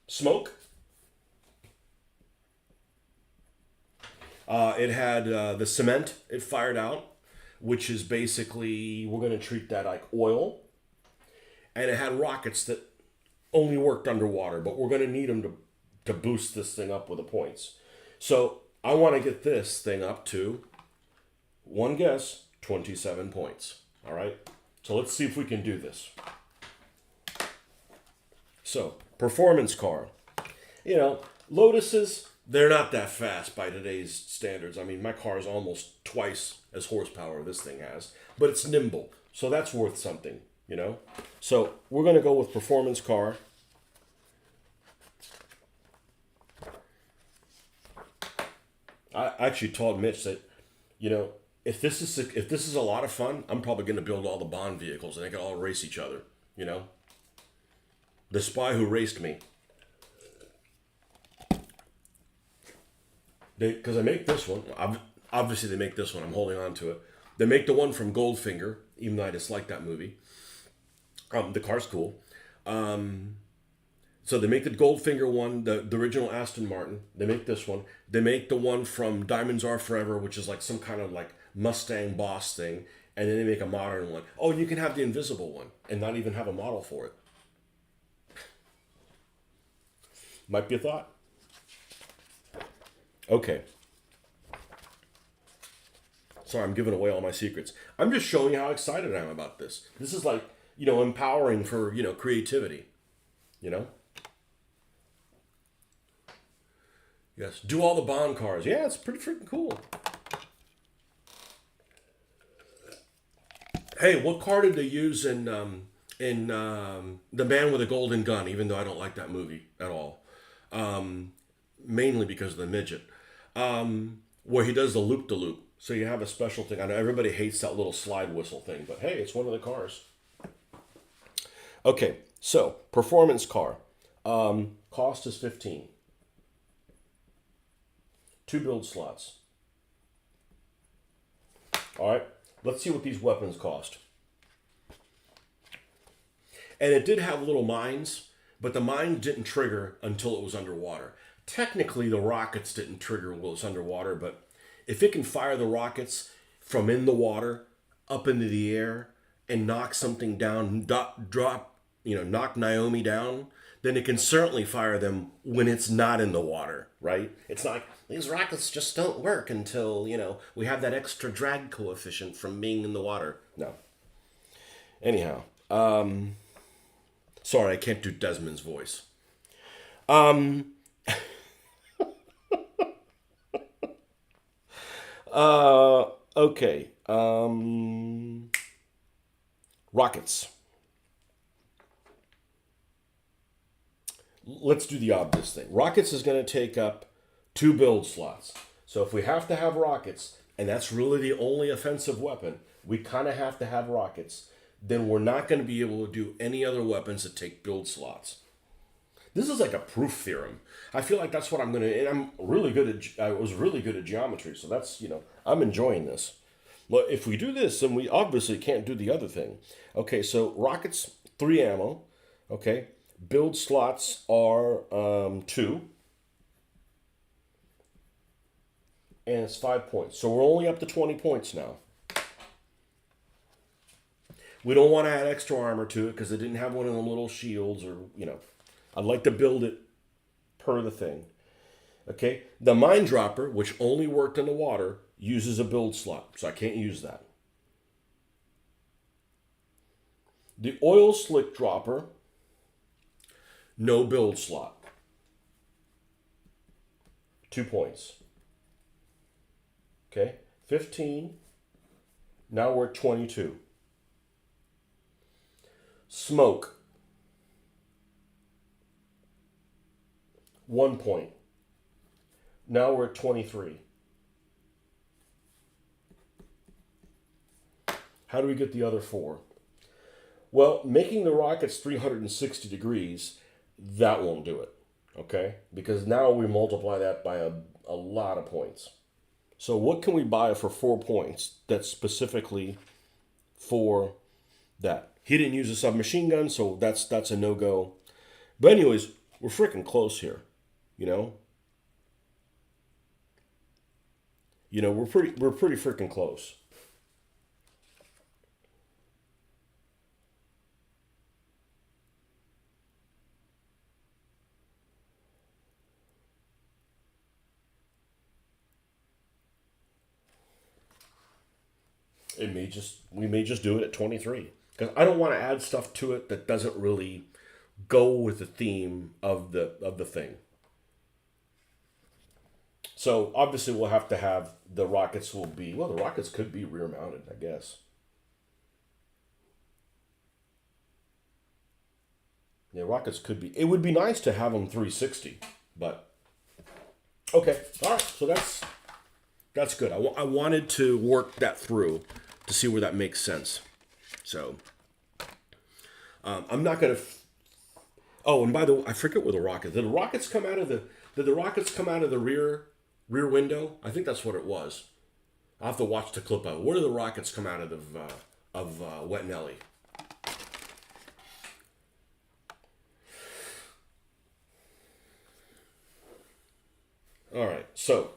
smoke. It had the cement it fired out, which is basically, we're going to treat that like oil. And it had rockets that only worked underwater, but we're going to need them to boost this thing up with the points. So I want to get this thing up to, one guess, 27 points. All right? So let's see if we can do this. So, performance car. You know, Lotuses, they're not that fast by today's standards. I mean, my car is almost twice as horsepower this thing has, but it's nimble. So that's worth something, you know? So we're going to go with performance car. I actually told Mitch that, you know, if this is a lot of fun, I'm probably going to build all the Bond vehicles and they can all race each other, you know? The Spy Who Raced Me. Because I make this one. Obviously, they make this one. I'm holding on to it. They make the one from Goldfinger, even though I dislike that movie. The car's cool. So they make the Goldfinger one, the original Aston Martin. They make this one. They make the one from Diamonds Are Forever, which is like some kind of like Mustang boss thing. And then they make a modern one. Oh, and you can have the invisible one and not even have a model for it. Might be a thought. Okay. Sorry, I'm giving away all my secrets. I'm just showing you how excited I am about this. This is like, you know, empowering for, you know, creativity. You know? Yes. Do all the Bond cars. Yeah, it's pretty freaking cool. Hey, what car did they use in The Man with a Golden Gun, even though I don't like that movie at all? Mainly because of the midget. Where he does the loop-de-loop. So you have a special thing. I know everybody hates that little slide whistle thing, but hey, it's one of the cars. Okay, so performance car. Cost is 15. 2 build slots. All right, let's see what these weapons cost. And it did have little mines, but the mine didn't trigger until it was underwater. Technically, the rockets didn't trigger while it was underwater, but if it can fire the rockets from in the water up into the air and knock something down, knock Naomi down, then it can certainly fire them when it's not in the water, right? It's not like, these rockets just don't work until, you know, we have that extra drag coefficient from being in the water. No. Anyhow, sorry, I can't do Desmond's voice. Okay. Rockets. Let's do the obvious thing. Rockets is going to take up 2 build slots. So if we have to have rockets, and that's really the only offensive weapon, we kind of have to have rockets, then we're not going to be able to do any other weapons that take build slots. This is like a proof theorem. I feel like that's what I'm going to, and I was really good at geometry, so that's, you know, I'm enjoying this. Well, if we do this, then we obviously can't do the other thing. Okay, so rockets, 3 ammo. Okay, build slots are 2. And it's 5 points. So we're only up to 20 points now. We don't want to add extra armor to it because it didn't have one of them little shields or, you know. I'd like to build it per the thing. Okay, the mine dropper, which only worked in the water, uses a build slot, so I can't use that. The oil slick dropper, no build slot. 2 points. Okay, 15. Now we're at 22. Smoke, 1 point. Now we're at 23. How do we get the other 4? Well, making the rockets 360 degrees, that won't do it, okay? Because now we multiply that by a lot of points. So what can we buy for 4 points that's specifically for that? He didn't use a submachine gun, so that's a no-go. But anyways, we're freaking close here, you know? You know, we're pretty freaking close. We may just do it at 23 because I don't want to add stuff to it that doesn't really go with the theme of the thing. So obviously we'll have to have the rockets the rockets could be rear mounted, I guess. Yeah, rockets could be. It would be nice to have them 360, but okay. All right, so that's good. I wanted to work that through to see where that makes sense. So I'm not gonna. Oh, and by the way, I forget where the rocket. Did the rockets come out of the rear window? I think that's what it was. I'll have to watch the clip out. Where do the rockets come out of Wet Nelly? All right, so.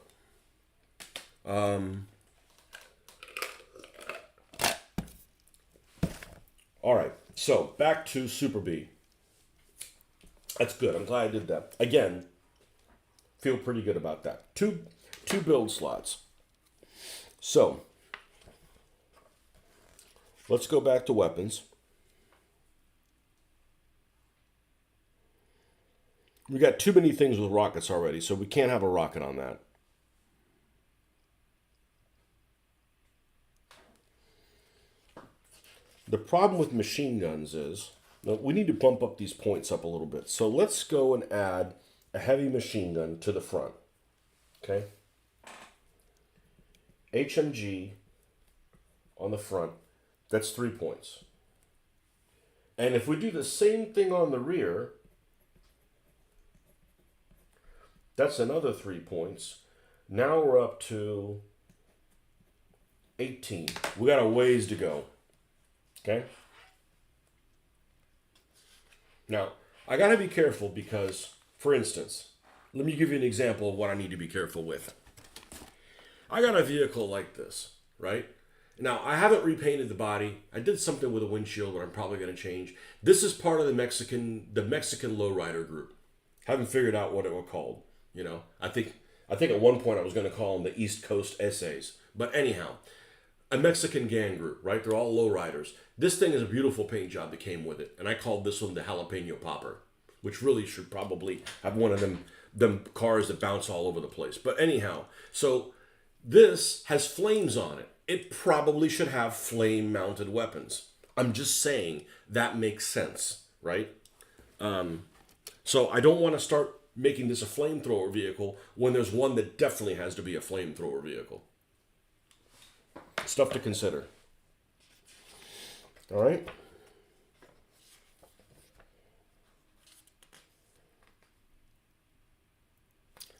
All right, so back to Super B. That's good. I'm glad I did that. Again, feel pretty good about that. Two build slots. So, let's go back to weapons. We got too many things with rockets already, so we can't have a rocket on that. The problem with machine guns is, we need to bump up these points up a little bit. So let's go and add a heavy machine gun to the front. Okay? HMG on the front, that's 3 points. And if we do the same thing on the rear, that's another 3 points. Now we're up to 18. We got a ways to go. Okay? Now, I got to be careful because, for instance, let me give you an example of what I need to be careful with. I got a vehicle like this, right? Now, I haven't repainted the body. I did something with a windshield, but I'm probably going to change. This is part of the Mexican lowrider group. Haven't figured out what it was called. You know, I think at one point I was going to call them the East Coast Essays. But anyhow, a Mexican gang group, right? They're all lowriders. This thing is a beautiful paint job that came with it. And I called this one the Jalapeno Popper, which really should probably have one of them cars that bounce all over the place. But anyhow, so this has flames on it. It probably should have flame-mounted weapons. I'm just saying that makes sense, right? So I don't want to start making this a flamethrower vehicle when there's one that definitely has to be a flamethrower vehicle. Stuff to consider. All right.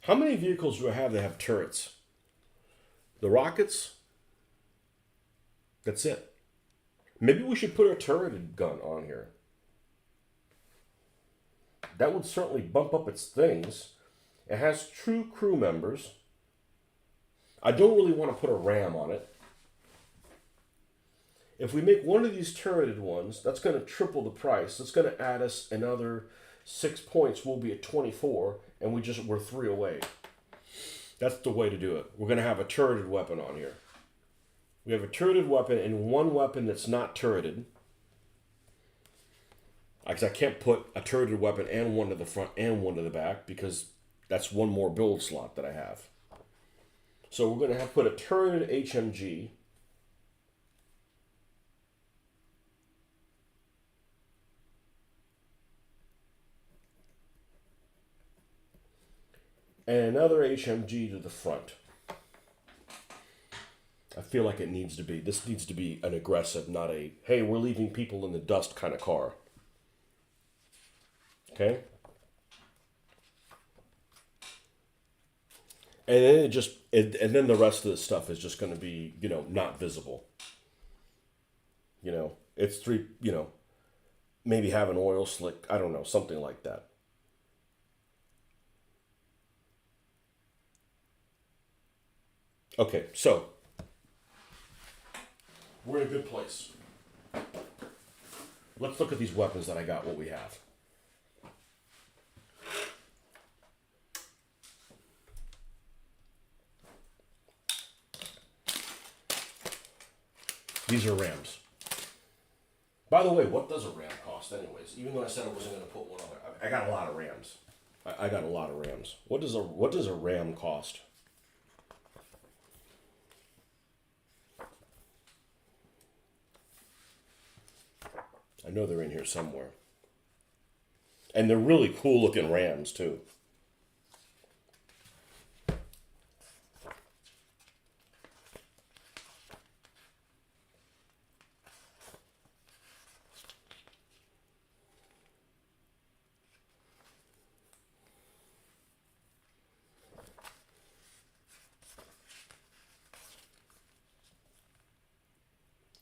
How many vehicles do I have that have turrets? The rockets? That's it. Maybe we should put a turreted gun on here. That would certainly bump up its things. It has true crew members. I don't really want to put a ram on it. If we make one of these turreted ones, that's going to triple the price. That's going to add us another 6 points. We'll be at 24, and we're 3 away. That's the way to do it. We're going to have a turreted weapon on here. We have a turreted weapon and one weapon that's not turreted. Because I can't put a turreted weapon and one to the front and one to the back because That's one more build slot that I have. So we're going to have to put a turreted HMG. And another HMG to the front. I feel like it needs to be. This needs to be an aggressive, not a, hey, we're leaving people in the dust kind of car. Okay? And then it just, and then the rest of the stuff is just going to be, you know, not visible. You know, it's three, you know, maybe have an oil slick, I don't know, something like that. Okay, so we're in a good place. Let's look at these weapons that I got, what we have. These are rams. By the way, what does a ram cost anyways? Even though I said I wasn't going to put one on there, I got a lot of rams. I got a lot of rams. What does a ram cost? I know they're in here somewhere. And they're really cool looking rams too.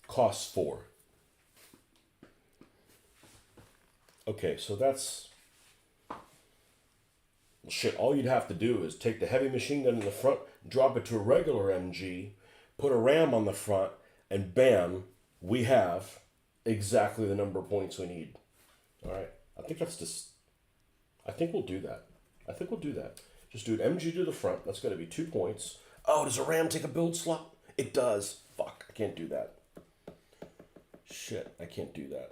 Costs 4. Okay, so that's... Well, shit, all you'd have to do is take the heavy machine gun in the front, drop it to a regular MG, put a ram on the front, and bam, we have exactly the number of points we need. Alright, I think that's just... I think we'll do that. I think we'll do that. Just do an MG to the front, that's going to be 2 points. Oh, does a ram take a build slot? It does. Fuck, I can't do that. Shit, I can't do that.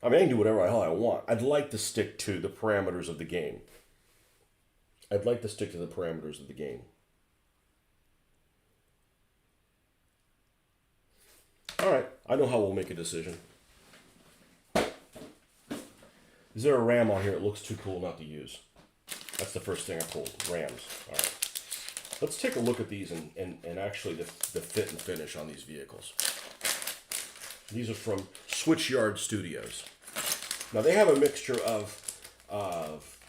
I mean, I can do whatever the hell I want. I'd like to stick to the parameters of the game. I'd like to stick to the parameters of the game. Alright, I know how we'll make a decision. Is there a ram on here that looks too cool not to use? That's the first thing I pulled, rams. Alright. Let's take a look at these and actually the fit and finish on these vehicles. These are from Switchyard Studios. Now they have a mixture of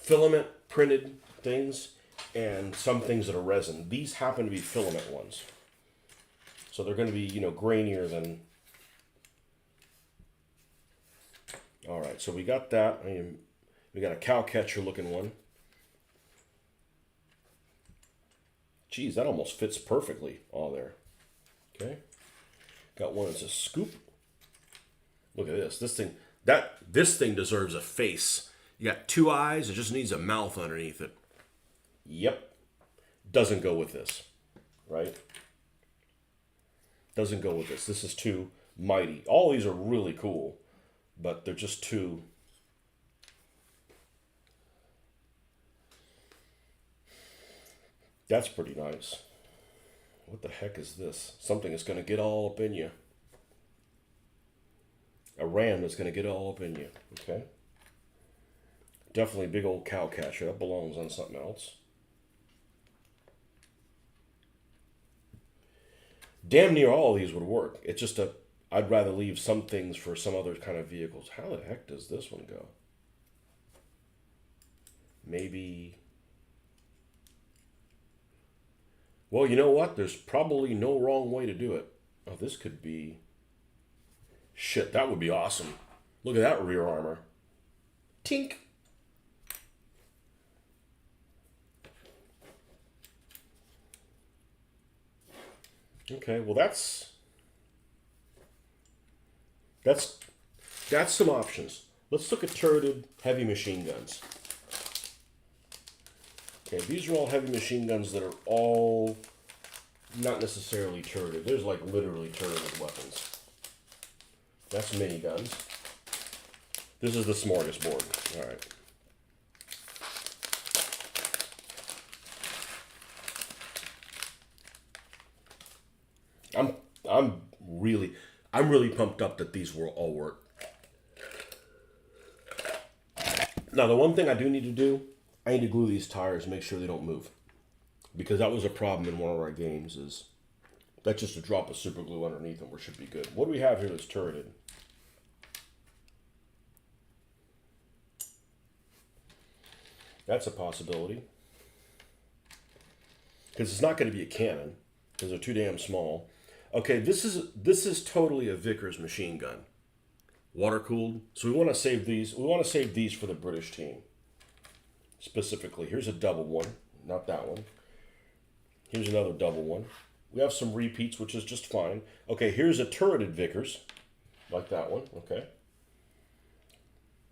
filament printed things and some things that are resin. These happen to be filament ones. So they're going to be, you know, grainier than... Alright, so we got that. We got a cow catcher looking one. Geez, that almost fits perfectly all there. Okay. Got one that's a scoop. Look at this. This thing deserves a face. You got 2 eyes. It just needs a mouth underneath it. Yep. Doesn't go with this. Right? Doesn't go with this. This is too mighty. All these are really cool. But they're just too... That's pretty nice. What the heck is this? Something that's going to get all up in you. A ram that's going to get all up in you. Okay. Definitely a big old cow catcher. That belongs on something else. Damn near all of these would work. It's just I'd rather leave some things for some other kind of vehicles. How the heck does this one go? Maybe... Well, you know what? There's probably no wrong way to do it. Oh, this could be... Shit, that would be awesome. Look at that rear armor. Tink! Okay, well that's some options. Let's look at turreted heavy machine guns. Okay, these are all heavy machine guns that are all not necessarily turreted. There's like literally turreted weapons. That's miniguns. This is the smorgasbord. All right. I'm I'm really I'm really pumped up that these will all work. Now the one thing I do need to do, I need to glue these tires and make sure they don't move. Because that was a problem in one of our games is that's just a drop of super glue underneath them, we should be good. What do we have here that's turreted? That's a possibility. Because it's not going to be a cannon, because they're too damn small. Okay, this is totally a Vickers machine gun. Water cooled. So we want to save these. We want to save these for the British team. Specifically. Here's a double one. Not that one. Here's another double one. We have some repeats, which is just fine. Okay, here's a turreted Vickers. Like that one. Okay.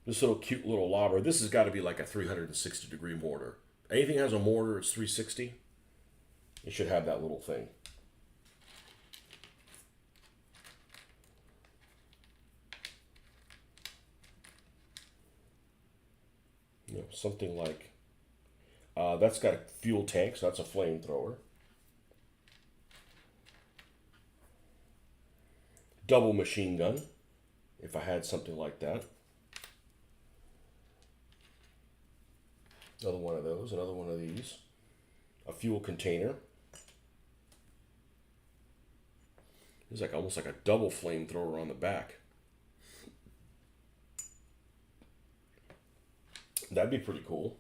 This little cute little lobber. This has got to be like a 360-degree mortar. Anything has a mortar, it's 360. It should have that little thing. You know, something like that's got a fuel tank, so that's a flamethrower. Double machine gun, if I had something like that. Another one of those, another one of these. A fuel container. It's like almost like a double flamethrower on the back. That'd be pretty cool.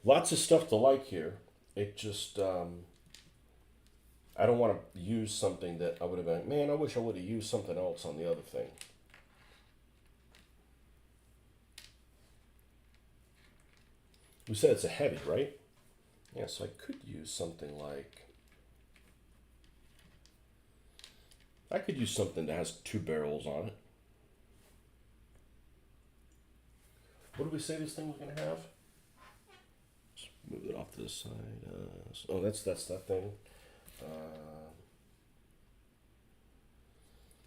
Lots of stuff to like here. It just, I don't want to use something that I would have been, man, I wish I would have used something else on the other thing. We said it's a heavy, right? Yeah, so I could use something like, I could use something that has 2 barrels on it. What did we say this thing was going to have? Let's move it off to the side. Oh, that's that thing.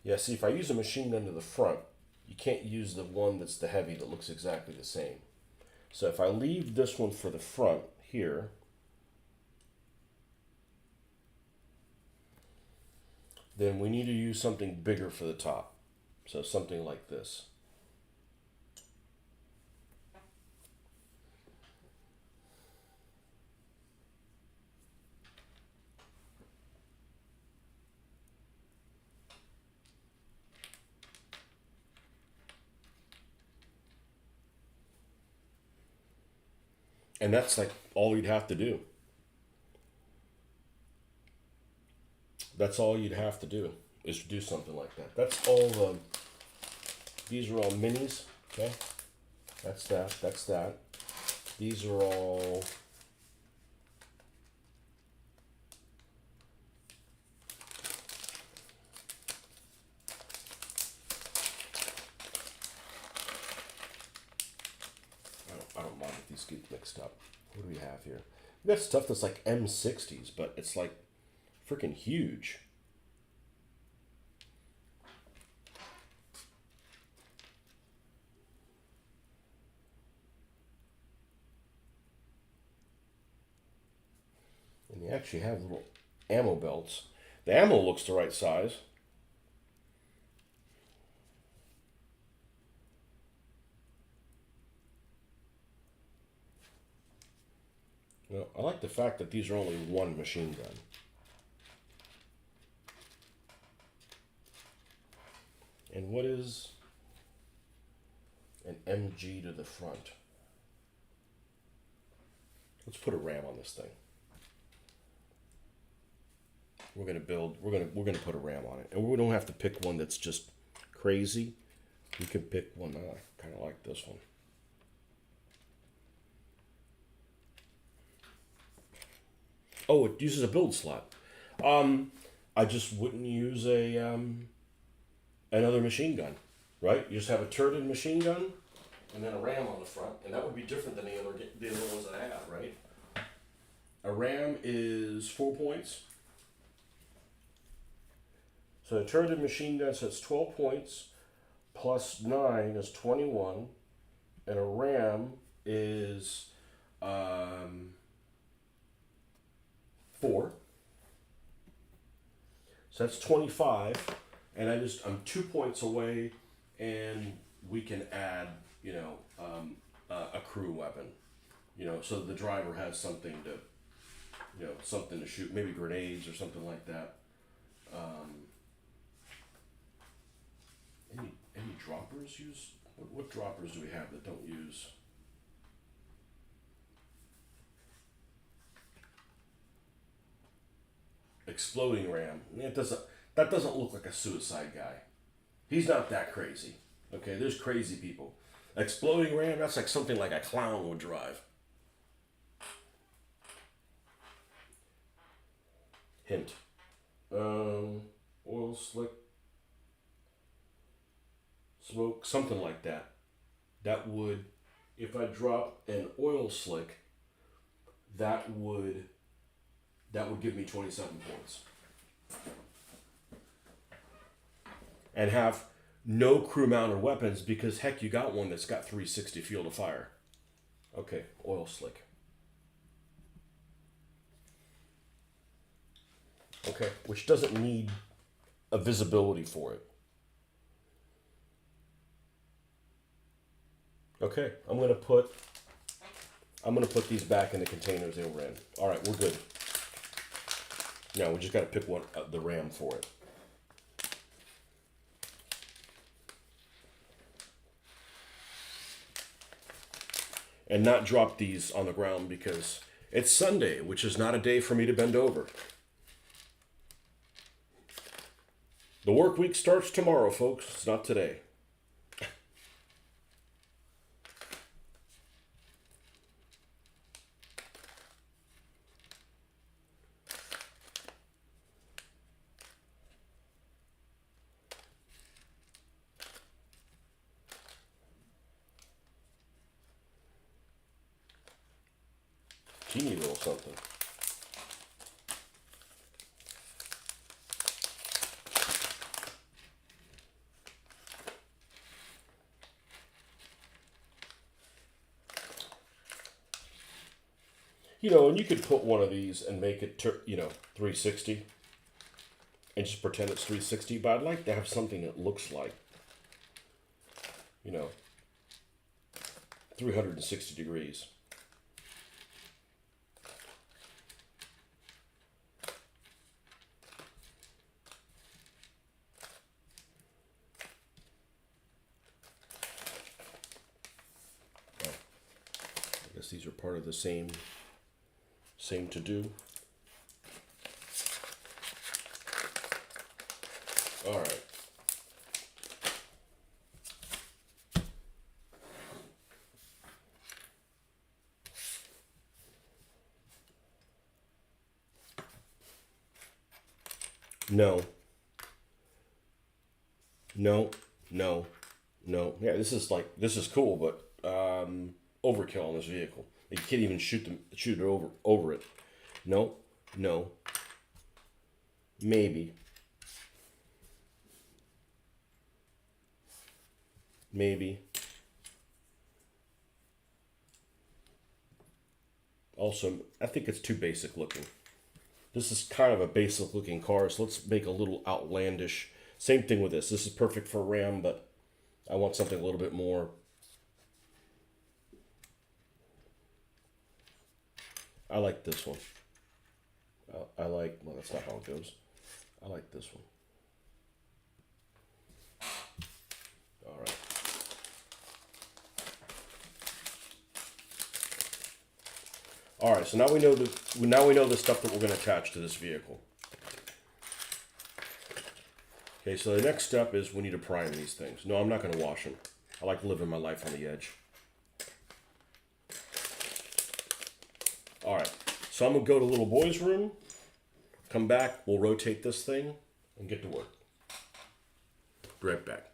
Yeah, see, if I use a machine gun to the front, you can't use the one that's the heavy that looks exactly the same. So if I leave this one for the front here, then we need to use something bigger for the top. So something like this. And that's like all you'd have to do. That's all you'd have to do is to do something like that. That's all the, these are all minis, okay? That's that, that's that. These are all, I don't mind if these get mixed up. What do we have here? We got stuff that's like M60s, but it's like freaking huge. And they actually have little ammo belts. The ammo looks the right size. Well, I like the fact that these are only one machine gun. And what is an MG to the front? Let's put a RAM on this thing. We're gonna build. We're gonna put a RAM on it, and we don't have to pick one that's just crazy. We can pick one. I kind of like this one. Oh, it uses a build slot. I just wouldn't use a another machine gun, right? You just have a turreted machine gun and then a RAM on the front, and that would be different than the other ones that I have, right? A RAM is 4 points. So a turreted machine gun, so it's 12 points. plus 9 is 21, and a RAM is 4. So that's 25, and I'm 2 points away, and we can add, a crew weapon, so the driver has something to shoot, maybe grenades or something like that. Any droppers use? What droppers do we have that don't use? Exploding ram. That doesn't look like a suicide guy. He's not that crazy. Okay, there's crazy people. Exploding ram, that's like something like a clown would drive. Hint. Oil slick, smoke, something like that. That would, if I drop an oil slick, that would give me 27 points. And have no crew mounted weapons because heck, you got one that's got 360 field of fire. Okay, oil slick. Okay, which doesn't need a visibility for it. Okay, I'm gonna put these back in the containers they were in. All right, we're good. Now we just got to pick one, the RAM for it. And not drop these on the ground because it's Sunday, which is not a day for me to bend over. The work week starts tomorrow, folks. It's not today. Teeny little something. And you could put one of these and make it, 360. And just pretend it's 360. But I'd like to have something that looks like, 360 degrees. I guess these are part of the same to do. All right. No. Yeah, this is cool, but overkill on this vehicle. You can't even shoot it over it. No. Maybe. Also, I think it's too basic looking. This is kind of a basic looking car, so let's make a little outlandish. Same thing with this. This is perfect for Ram, but I want something a little bit more. I like this one. Well, that's not how it goes. I like this one. All right. All right, so now we know the stuff that we're going to attach to this vehicle. Okay, so the next step is we need to prime these things. No, I'm not going to wash them. I like living my life on the edge. All right, so I'm going to go to little boy's room, come back, we'll rotate this thing, and get to work. Be right back.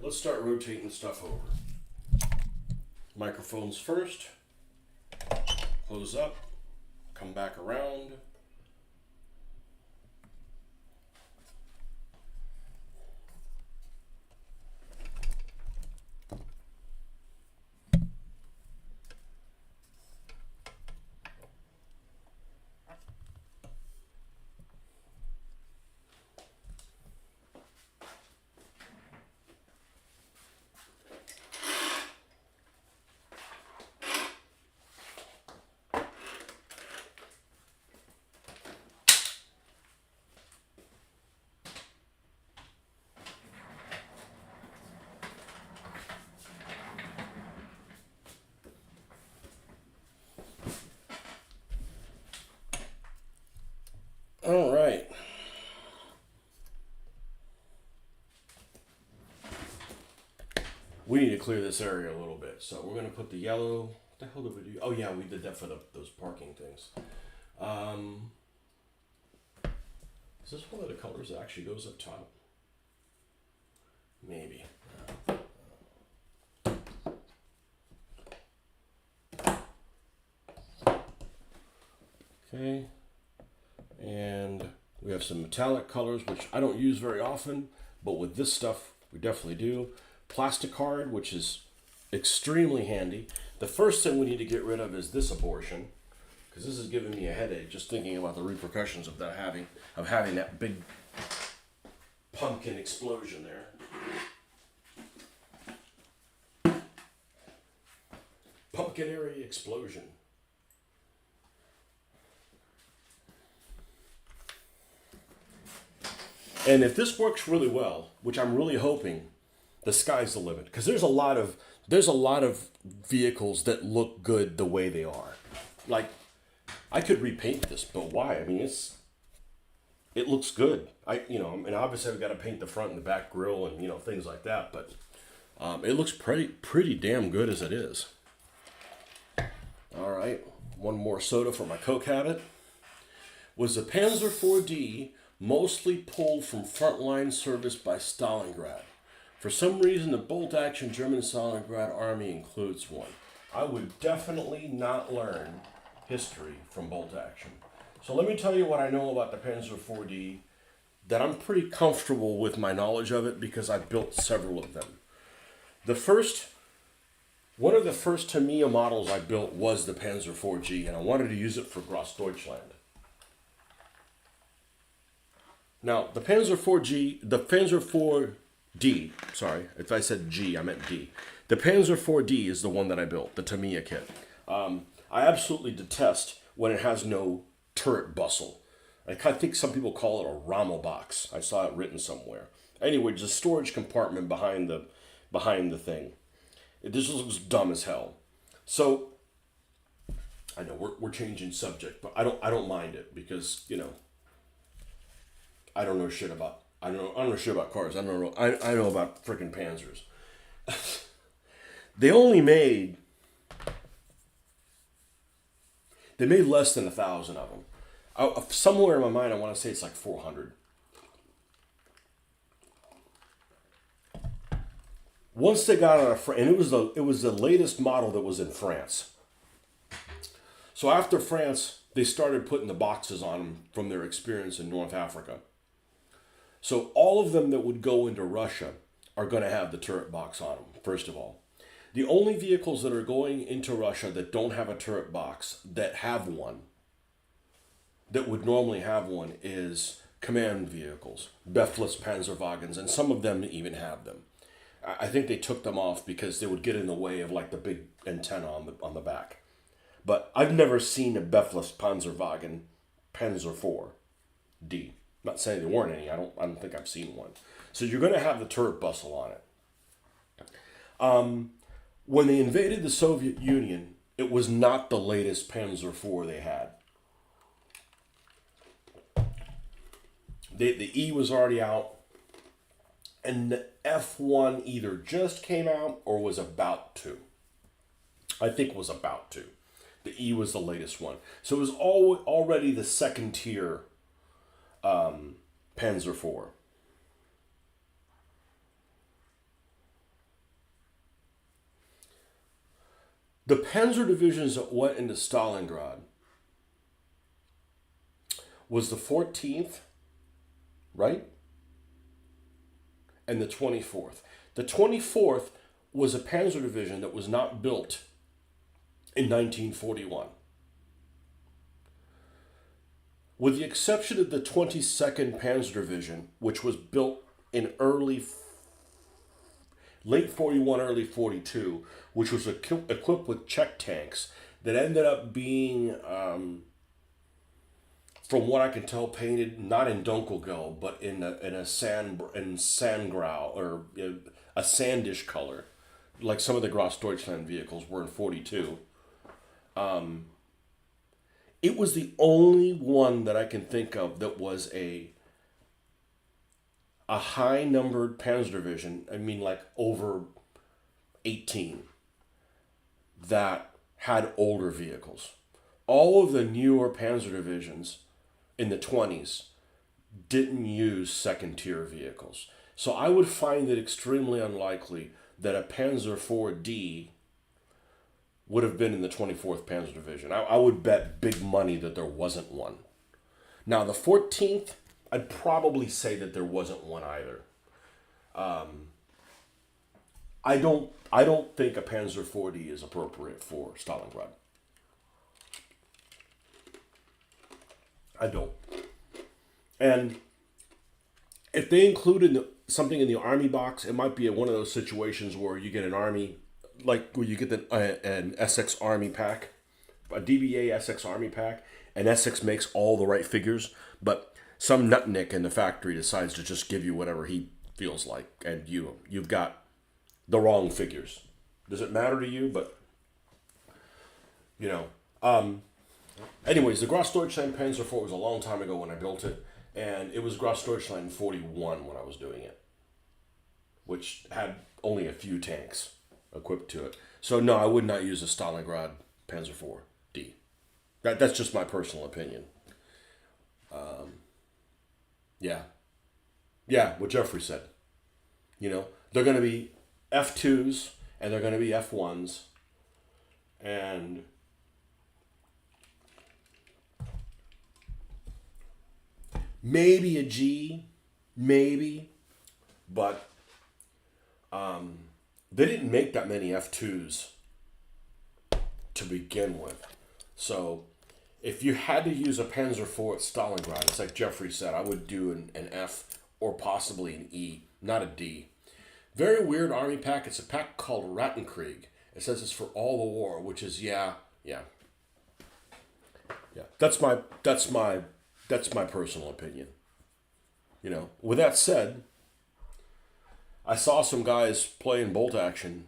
let's start rotating stuff over. Microphones first. Close up. Come back around. All right. We need to clear this area a little bit. So we're going to put the yellow. What the hell did we do? Oh, yeah, we did that for those parking things. Is this one of the colors that actually goes up top? Maybe. Okay. And we have some metallic colors, which I don't use very often, but with this stuff, we definitely do. Plastic card, which is extremely handy. The first thing we need to get rid of is this abortion, because this is giving me a headache just thinking about the repercussions of that having that big pumpkin explosion there. Pumpkinary explosion. And if this works really well, which I'm really hoping, the sky's the limit. Because there's a lot of vehicles that look good the way they are. Like, I could repaint this, but why? I mean, it looks good. And obviously I've got to paint the front and the back grille and things like that. But it looks pretty damn good as it is. All right, one more soda for my Coke habit. Was the Panzer IV-D mostly pulled from frontline service by Stalingrad? For some reason, the bolt-action German Stalingrad army includes one. I would definitely not learn history from bolt-action. So let me tell you what I know about the Panzer IV-D, that I'm pretty comfortable with my knowledge of it because I've built several of them. One of the first Tamiya models I built was the Panzer IV-G, and I wanted to use it for Gross Deutschland. Now, the Panzer IV-D, sorry, if I said G, I meant D. The Panzer IV-D is the one that I built, the Tamiya kit. I absolutely detest when it has no turret bustle. I think some people call it a Rommel box. I saw it written somewhere. Anyway, just a storage compartment behind the thing. This looks dumb as hell. So, I know we're changing subject, but I don't mind it because I don't know shit about cars. I know about freaking Panzers. They made less than 1,000 of them. Somewhere in my mind, I want to say it's like 400. Once they got out of France, and it was the latest model that was in France. So after France, they started putting the boxes on them from their experience in North Africa. So all of them that would go into Russia are going to have the turret box on them, first of all. The only vehicles that are going into Russia that don't have a turret box, that have one, that would normally have one, is command vehicles, Befehl's Panzerwagens, and some of them even have them. I think they took them off because they would get in the way of like the big antenna on the back. But I've never seen a Befehl's Panzerwagen Panzer IV-D. I'm not saying there weren't any. I don't think I've seen one. So you're going to have the turret bustle on it. When they invaded the Soviet Union, it was not the latest Panzer IV they had. The E was already out, and the F1 either just came out or was about to. I think was about to. The E was the latest one. So it was already the second tier Panzer IV. The Panzer divisions that went into Stalingrad was the 14th, right? And the 24th. The 24th was a Panzer division that was not built in 1941. With the exception of the 22nd Panzer Division, which was built in late 41, early 42, which was equipped with Czech tanks that ended up being, from what I can tell, painted not in Dunkelgelb, but in a sandgrau, or a sandish color, like some of the Grossdeutschland vehicles were in 42. It was the only one that I can think of that was a high numbered Panzer division. I mean, like over 18, that had older vehicles. All of the newer Panzer divisions in the 20s didn't use second tier vehicles. So I would find it extremely unlikely that a Panzer IV-D would have been in the 24th Panzer Division. I would bet big money that there wasn't one. Now, the 14th, I'd probably say that there wasn't one either. I don't think a Panzer IV-D is appropriate for Stalingrad. I don't. And if they included something in the army box, it might be one of those situations where you get an army, like where you get an Essex Army pack, a DBA Essex Army pack, and Essex makes all the right figures, but some nutnik in the factory decides to just give you whatever he feels like, and you've got the wrong figures. Does it matter to you? But, anyways, the Grossdeutschland Panzer IV was a long time ago when I built it, and it was Grossdeutschland 41 when I was doing it, which had only a few tanks equipped to it. So no, I would not use a Stalingrad Panzer IV-D. That's just my personal opinion. Yeah, what Jeffrey said. They're going to be F2s and they're going to be F1s, and maybe a G, maybe, but they didn't make that many F2s to begin with. So if you had to use a Panzer IV at Stalingrad, it's like Jeffrey said, I would do an F or possibly an E, not a D. Very weird army pack. It's a pack called Rattenkrieg. It says it's for all the war, which is yeah. That's my personal opinion. With that said, I saw some guys playing bolt action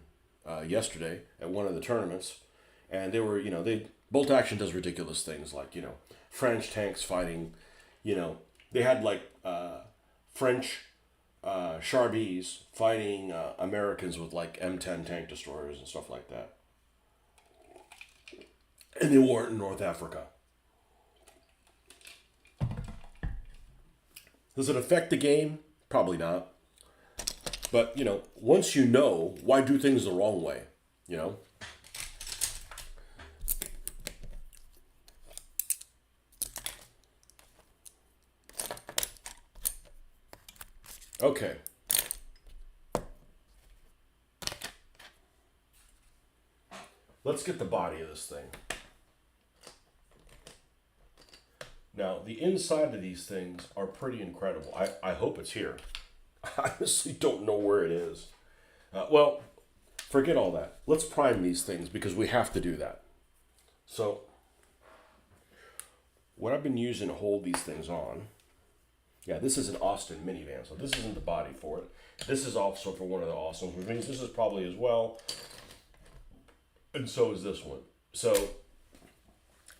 yesterday at one of the tournaments, and they were, bolt action does ridiculous things like, French tanks fighting, they had like French Charbis fighting Americans with like M10 tank destroyers and stuff like that. And they weren't in North Africa. Does it affect the game? Probably not. But, once you know, why do things the wrong way? Okay. Let's get the body of this thing. Now, the inside of these things are pretty incredible. I hope it's here. I honestly don't know where it is. Well, forget all that. Let's prime these things because we have to do that. So, what I've been using to hold these things on, this is an Austin minivan, so this isn't the body for it. This is also for one of the Austins, which means this is probably as well. And so is this one. So,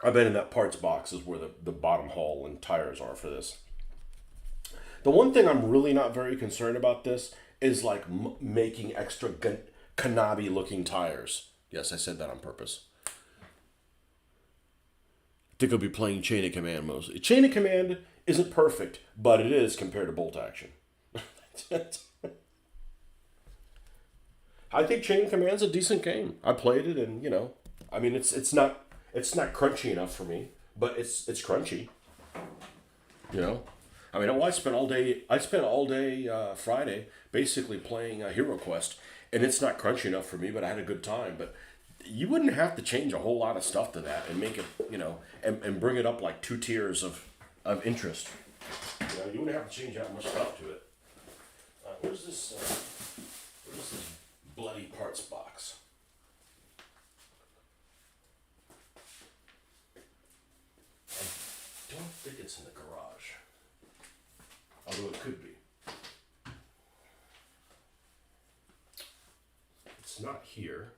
I've been in that parts box is where the bottom hull and tires are for this. The one thing I'm really not very concerned about this is like making extra Kanabi looking tires. Yes, I said that on purpose. I think I'll be playing Chain of Command mostly. Chain of Command isn't perfect, but it is compared to Bolt Action. I think Chain of Command's a decent game. I played it and, I mean, it's not crunchy enough for me, but it's crunchy. You know, I mean, I spent all day. I spent all day Friday basically playing Hero Quest, and it's not crunchy enough for me, but I had a good time. But you wouldn't have to change a whole lot of stuff to that and make it, and bring it up like 2 tiers of interest. You wouldn't have to change that much stuff to it. Where's this bloody parts box? I don't think it's in the garage. Although it could be. It's not here.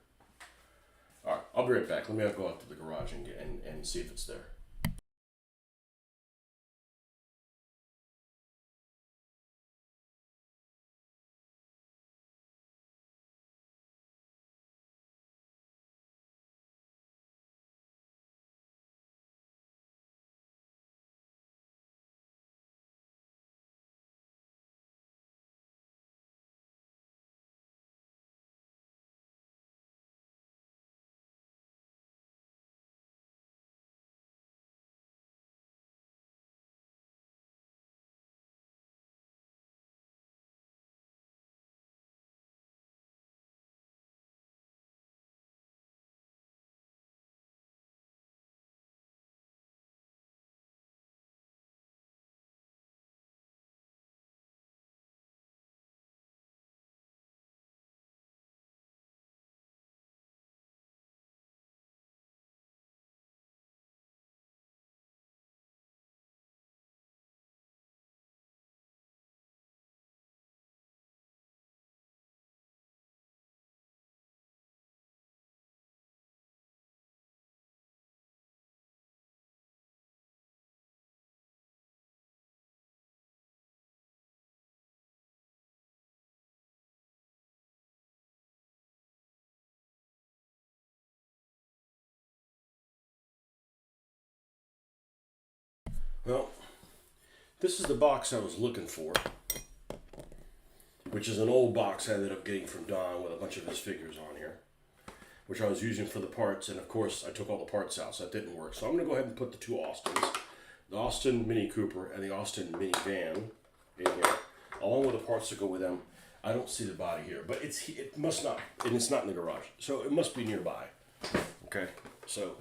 Alright, I'll be right back. Let me go out to the garage and see if it's there. Well, this is the box I was looking for, which is an old box I ended up getting from Don with a bunch of his figures on here, which I was using for the parts, and of course I took all the parts out, so that didn't work. So I'm going to go ahead and put the 2 Austins, the Austin Mini Cooper and the Austin Mini Van in here, along with the parts that go with them. I don't see the body here, but it must not, and it's not in the garage, so it must be nearby. Okay, so,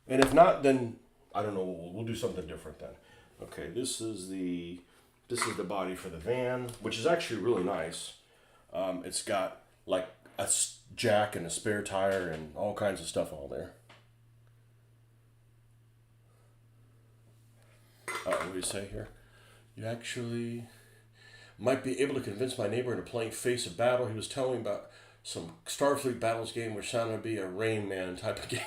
and if not, then I don't know. We'll do something different then. Okay, this is the body for the van, which is actually really nice. It's got like a jack and a spare tire and all kinds of stuff all there. What do you say here? You actually might be able to convince my neighbor into playing Face of Battle. He was telling me about some Starfleet Battles game which sounded to be a Rain Man type of game.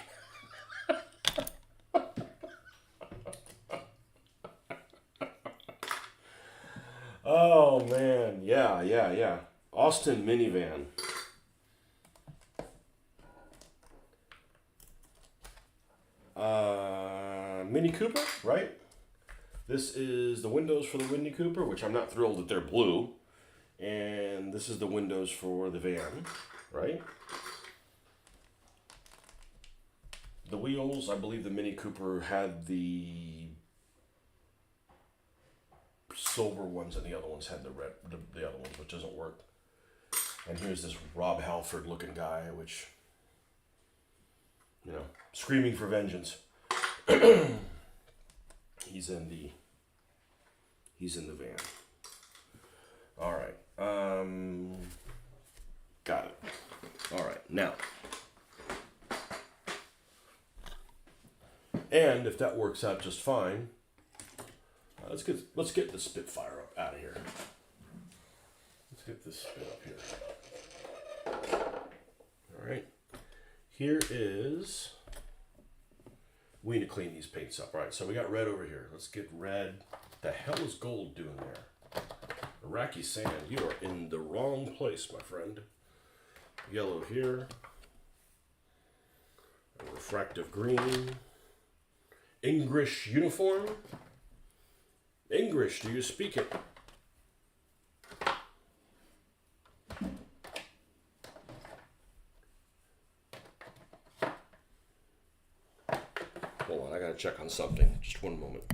Oh man, yeah. Austin minivan. Mini Cooper, right? This is the windows for the Mini Cooper, which I'm not thrilled that they're blue. And this is the windows for the van, right? The wheels, I believe the Mini Cooper had the silver ones and the other ones had the red, the other ones, which doesn't work. And here's this Rob Halford looking guy, which, screaming for vengeance. He's in the van. All right. Got it. All right. Now, and if that works out just fine, let's get the Spitfire up out of here. Let's get this Spit up here. All right. Here is. We need to clean these paints up. All right. So we got red over here. Let's get red. What the hell is gold doing there? Iraqi sand. You are in the wrong place, my friend. Yellow here. A refractive green. English uniform. English, do you speak it? check on something. Just one moment.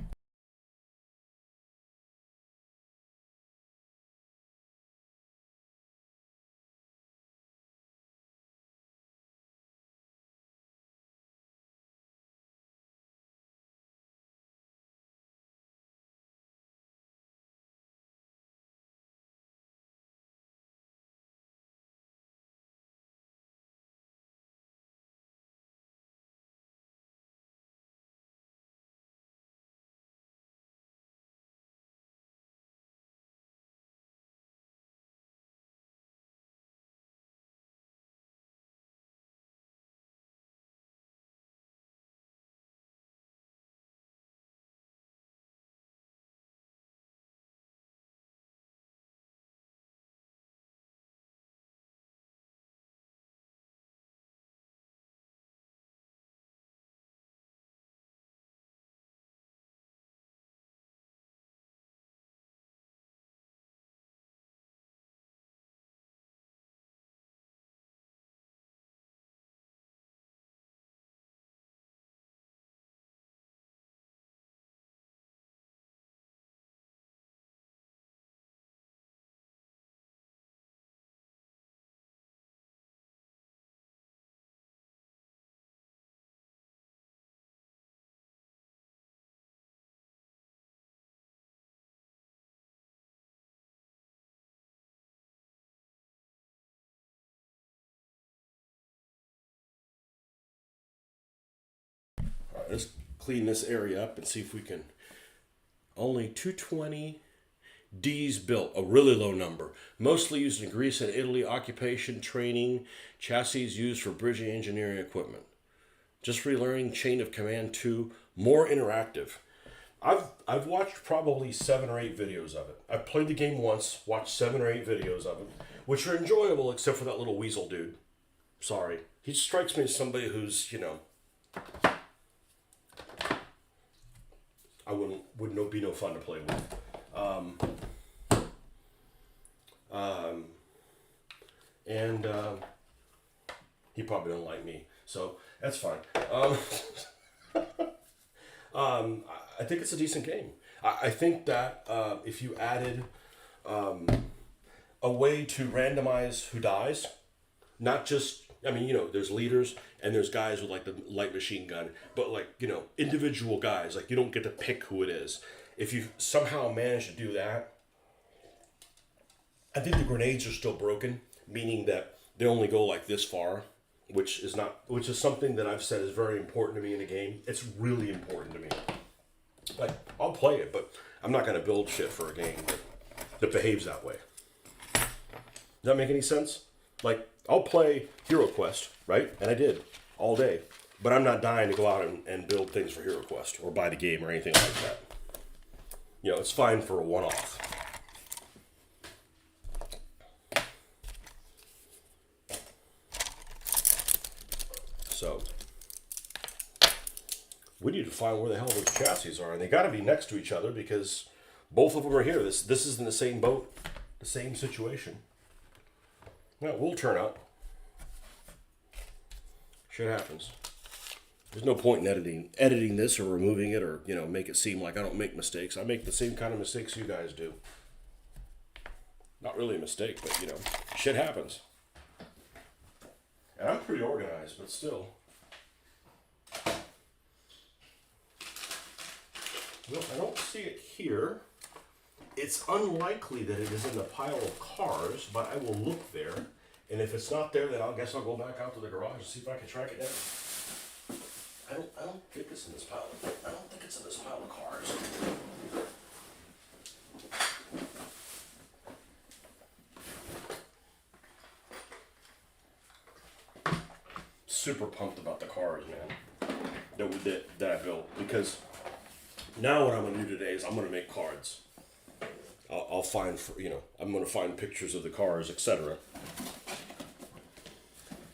All right, let's clean this area up and see if we can. Only 220 D's built, a really low number. Mostly used in Greece and Italy, occupation, training, chassis used for bridging engineering equipment. Just relearning Chain of Command 2, more interactive. I've watched probably 7 or 8 videos of it. I've played the game once, watched 7 or 8 videos of it, which are enjoyable except for that little weasel dude. Sorry. He strikes me as somebody who's, you know, I would be no fun to play with. He probably don't like me, so that's fine. I think it's a decent game. I think that if you added a way to randomize who dies, not just, I mean, you know, there's leaders and there's guys with like the light machine gun, but like, you know, individual guys, like you don't get to pick who it is. If you somehow manage to do that, I think the grenades are still broken, meaning that they only go like this far, which is something that I've said is very important to me in a game. It's really important to me. Like, I'll play it, but I'm not going to build shit for a game that behaves that way. Does that make any sense? Like, I'll play Hero Quest, right? And I did, all day. But I'm not dying to go out and build things for Hero Quest or buy the game or anything like that. You know, it's fine for a one-off. So, we need to find where the hell those chassis are. And they got to be next to each other because both of them are here. This is in the same boat, the same situation. Yeah, we'll turn up. Shit happens. There's no point in editing this or removing it or, you know, make it seem like I don't make mistakes. I make the same kind of mistakes you guys do. Not really a mistake, but, you know, shit happens. And I'm pretty organized, but still. Well, I don't see it here. It's unlikely that it is in the pile of cars, but I will look there. And if it's not there, then I guess I'll go back out to the garage and see if I can track it down. I don't think it's in this pile. I don't think it's in this pile of cars. Super pumped about the cars, man, that I built, because now what I'm going to do today is I'm going to make cards. I'll find, you know, I'm going to find pictures of the cars, etc.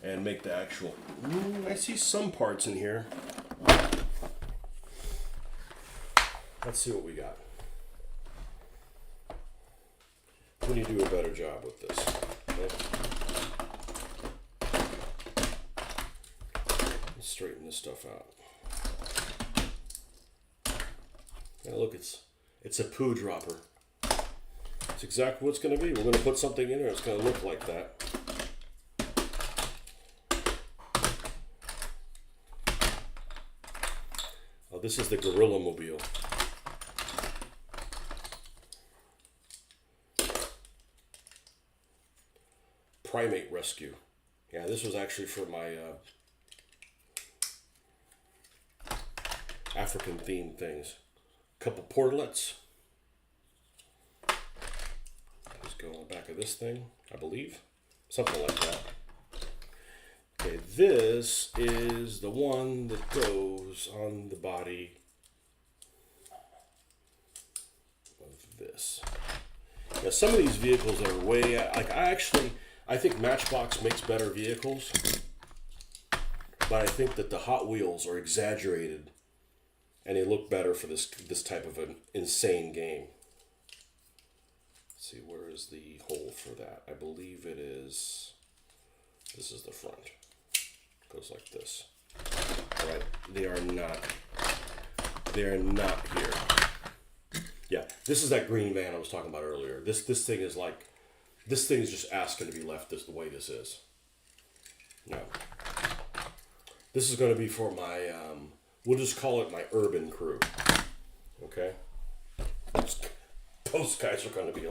And make the actual, I see some parts in here. Let's see what we got. We need to do a better job with this. Okay. Straighten this stuff out. Now look, it's a poo dropper. It's exactly what it's going to be. We're going to put something in there. It's going to look like that. Oh, this is the Gorilla Mobile. Primate Rescue. Yeah, this was actually for my African themed things. Couple portlets. Let's go on the back of this thing, I believe. Something like that. Okay, this is the one that goes on the body of this. Now, some of these vehicles are way, like I think Matchbox makes better vehicles, but I think that the Hot Wheels are exaggerated and they look better for this type of an insane game. Let's see, where is the hole for that? I believe it is, this is the front. It goes like this. All right, they are not here. Yeah, this is that green van I was talking about earlier. This thing is like, this thing is just asking to be left the way this is. No. This is going to be for my, we'll just call it my urban crew. Okay? Those guys are going to be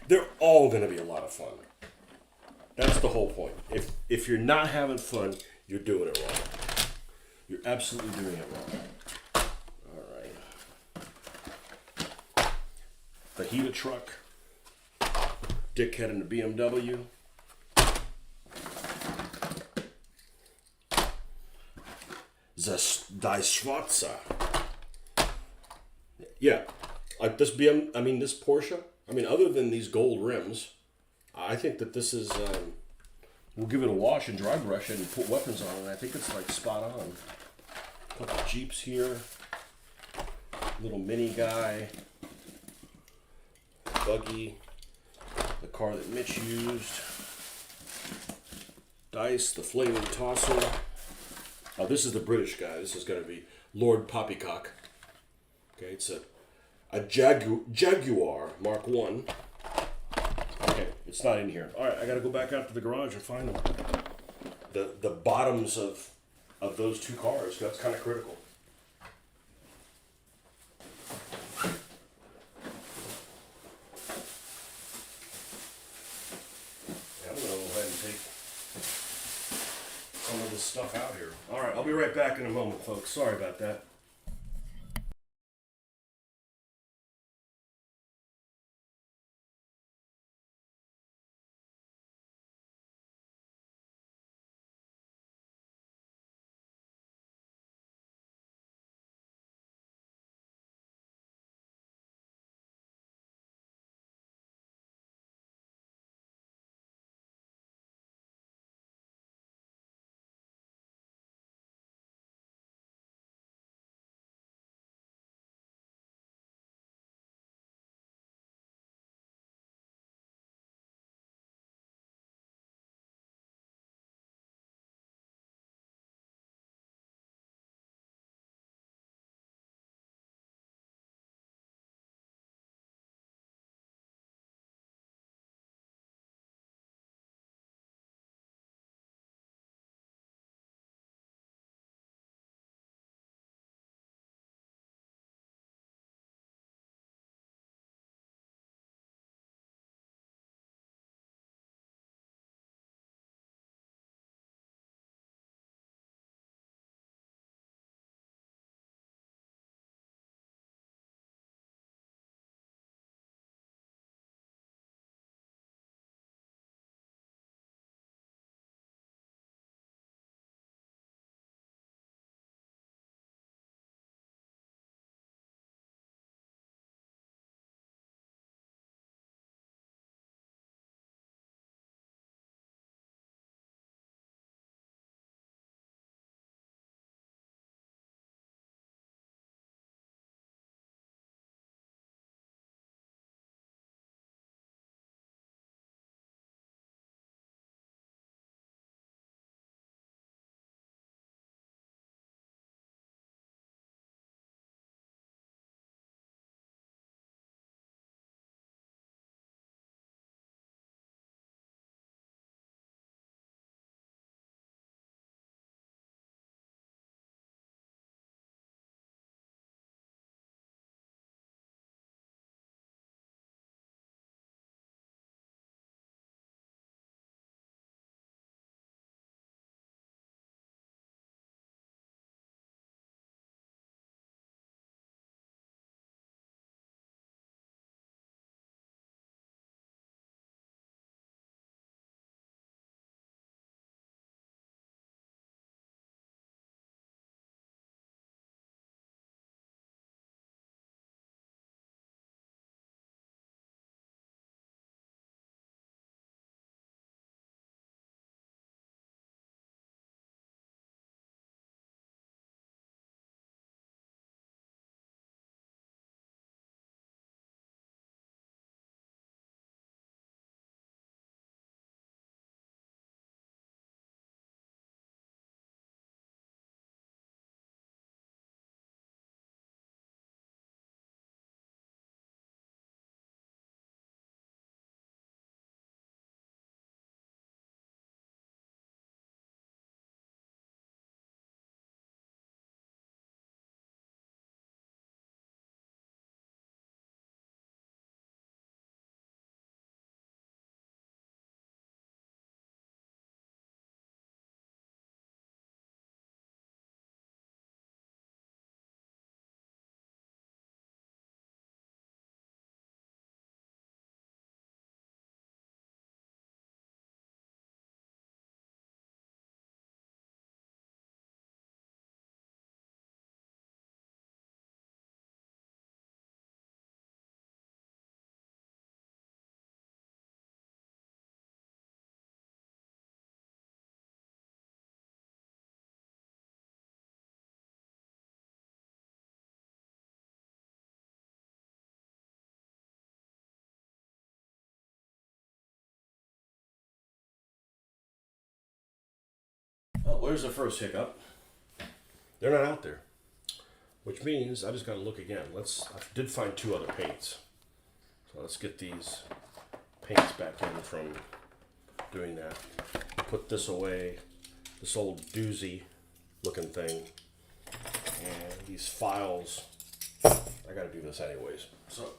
they're all going to be a lot of fun. That's the whole point. If you're not having fun, you're doing it wrong. You're absolutely doing it wrong. All right. Fajita truck. Dickhead in the BMW. Die Schwarze. Yeah, like this this Porsche. I mean, other than these gold rims, I think that this is. We'll give it a wash and dry brush it and put weapons on it. And I think it's like spot on. Couple Jeeps here. Little mini guy. Buggy. The car that Mitch used. Dice, the flaming tosser. Oh, this is the British guy. This is going to be Lord Poppycock. Okay, it's a Jaguar Mark 1. Okay, it's not in here. All right, I got to go back out to the garage and find them. The bottoms of those two cars, that's kind of critical. Yeah, I'm going to go ahead and take some of this stuff out here. All right, I'll be right back in a moment, folks. Sorry about that. there's the first hiccup. They're not out there. Which means I just got to look again. I did find 2 other paints. So let's get these paints back in from doing that. Put this away. This old doozy looking thing. And these files. I got to do this anyways. So.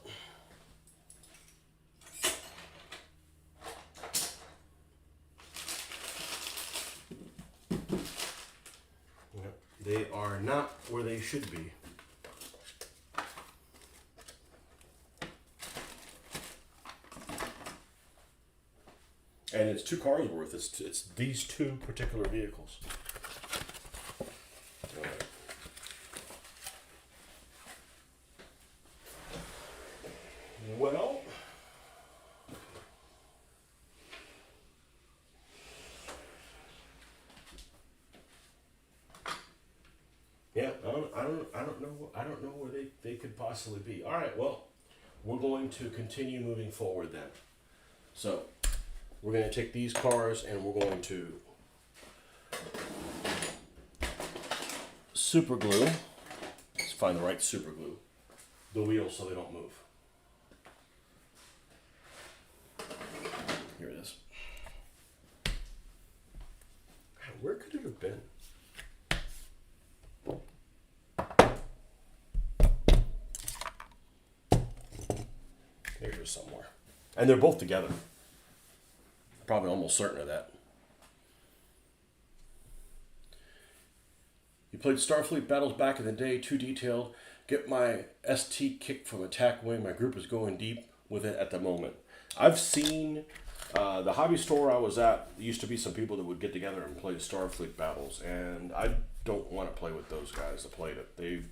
They are not where they should be. And it's 2 cars worth. It's these 2 particular vehicles. All right. Well, yeah, I don't know where they could possibly be. All right, well, we're going to continue moving forward then. So, we're going to take these cars and we're going to super glue. Let's find the right super glue. The wheels so they don't move. Here it is. Where could it have been? They're here somewhere. And they're both together. Probably almost certain of that. You played Starfleet battles back in the day, too detailed. Get my ST kicked from attack wing. My group is going deep with it at the moment. I've seen the hobby store I was at. There used to be some people that would get together and play Starfleet battles, and I don't want to play with those guys that played it. They've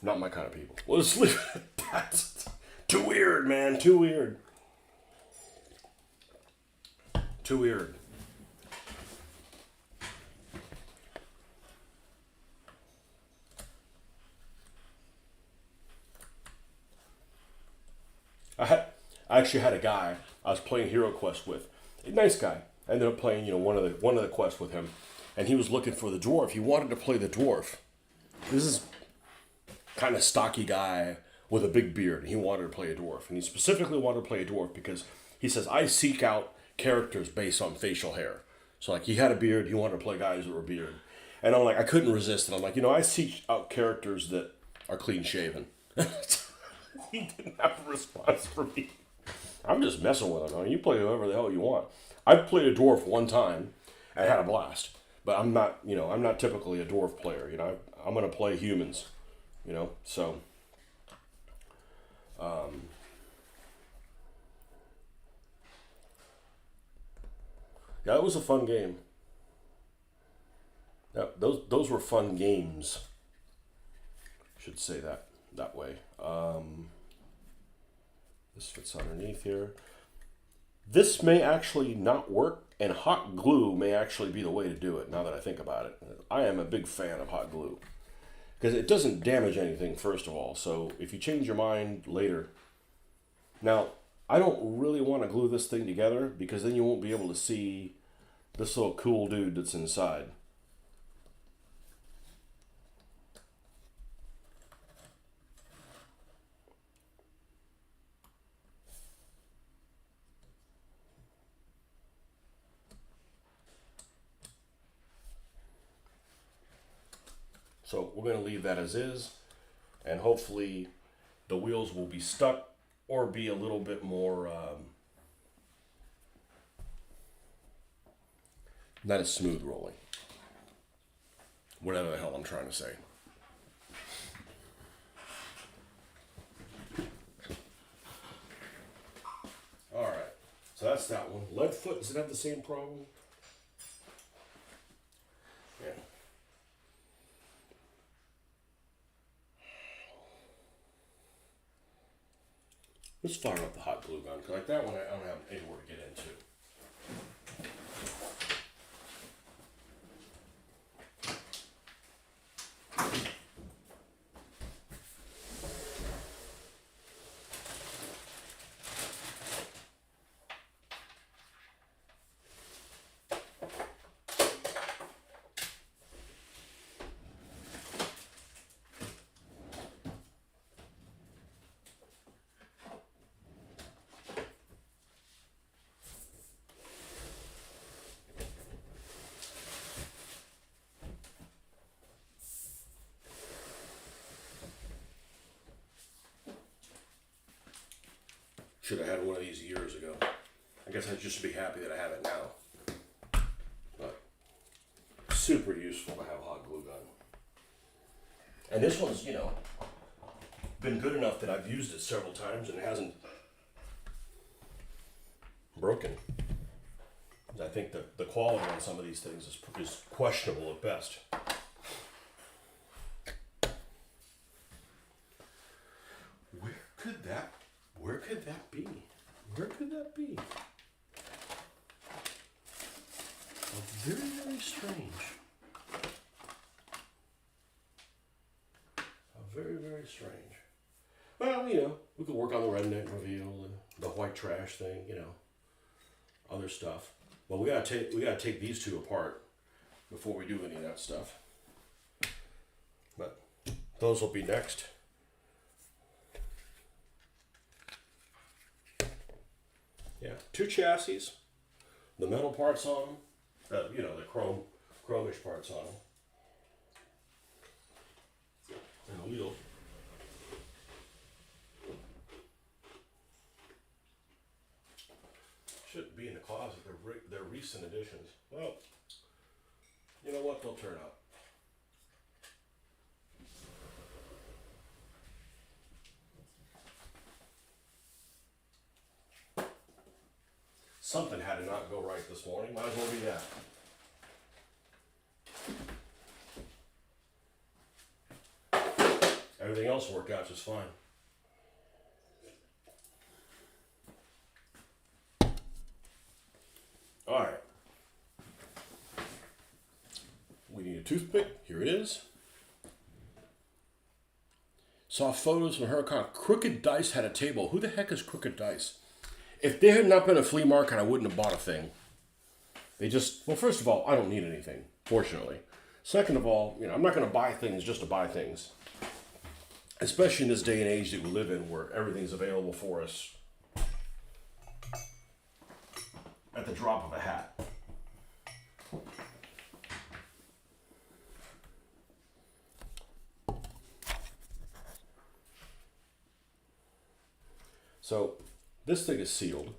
not my kind of people. Well, let's leave it at that. Too weird, man. Too weird. Too weird. I actually had a guy I was playing Hero Quest with. A nice guy. I ended up playing, one of the quests with him, and he was looking for the dwarf. He wanted to play the dwarf. This is kind of stocky guy with a big beard, and he wanted to play a dwarf. And he specifically wanted to play a dwarf because he says, I seek out characters based on facial hair. So like he had a beard, he wanted to play guys that were beard. And I'm like, I couldn't resist it. I'm like, I seek out characters that are clean shaven. He didn't have a response for me. I'm just messing with him. I mean, you play whoever the hell you want. I've played a dwarf one time and had a blast. But I'm not, I'm not typically a dwarf player. I'm gonna play humans. So yeah, it was a fun game. Yeah, those were fun games. Should say that way. This fits underneath here. This may actually not work, and hot glue may actually be the way to do it, now that I think about it. I am a big fan of hot glue. Because it doesn't damage anything, first of all. So if you change your mind later. Now, I don't really want to glue this thing together, because then you won't be able to see this little cool dude that's inside. So we're going to leave that as is, and hopefully the wheels will be stuck or be a little bit more, not as smooth rolling. Whatever the hell I'm trying to say. All right, so that's that one. Leadfoot, does it have the same problem? Yeah. Let's fire up the hot glue gun, because like that one I don't have anywhere to get into. Should have had one of these years ago. I guess I'd just be happy that I have it now. But super useful to have a hot glue gun. And this one's, you know, been good enough that I've used it several times and it hasn't broken. I think the quality on some of these things is questionable at best. Where could that be? Where could that be? Very, very strange. Very, very strange. Well, you know, we could work on the redneck reveal and the white trash thing, you know, other stuff. But we gotta take these two apart before we do any of that stuff. But those will be next. Yeah, 2 chassis, the metal parts on them, you know, the chromish parts on them, and the wheel. Shouldn't be in the closet. They're recent additions. Well, you know what? They'll turn up. Something had to not go right this morning. Might as well be that. Everything else worked out just fine. All right. We need a toothpick. Here it is. Saw photos from Huracan. Crooked Dice had a table. Who the heck is Crooked Dice? If there had not been a flea market, I wouldn't have bought a thing. They just, well, first of all, I don't need anything, fortunately. Second of all, you know, I'm not going to buy things just to buy things. Especially in this day and age that we live in where everything's available for us at the drop of a hat. So this thing is sealed.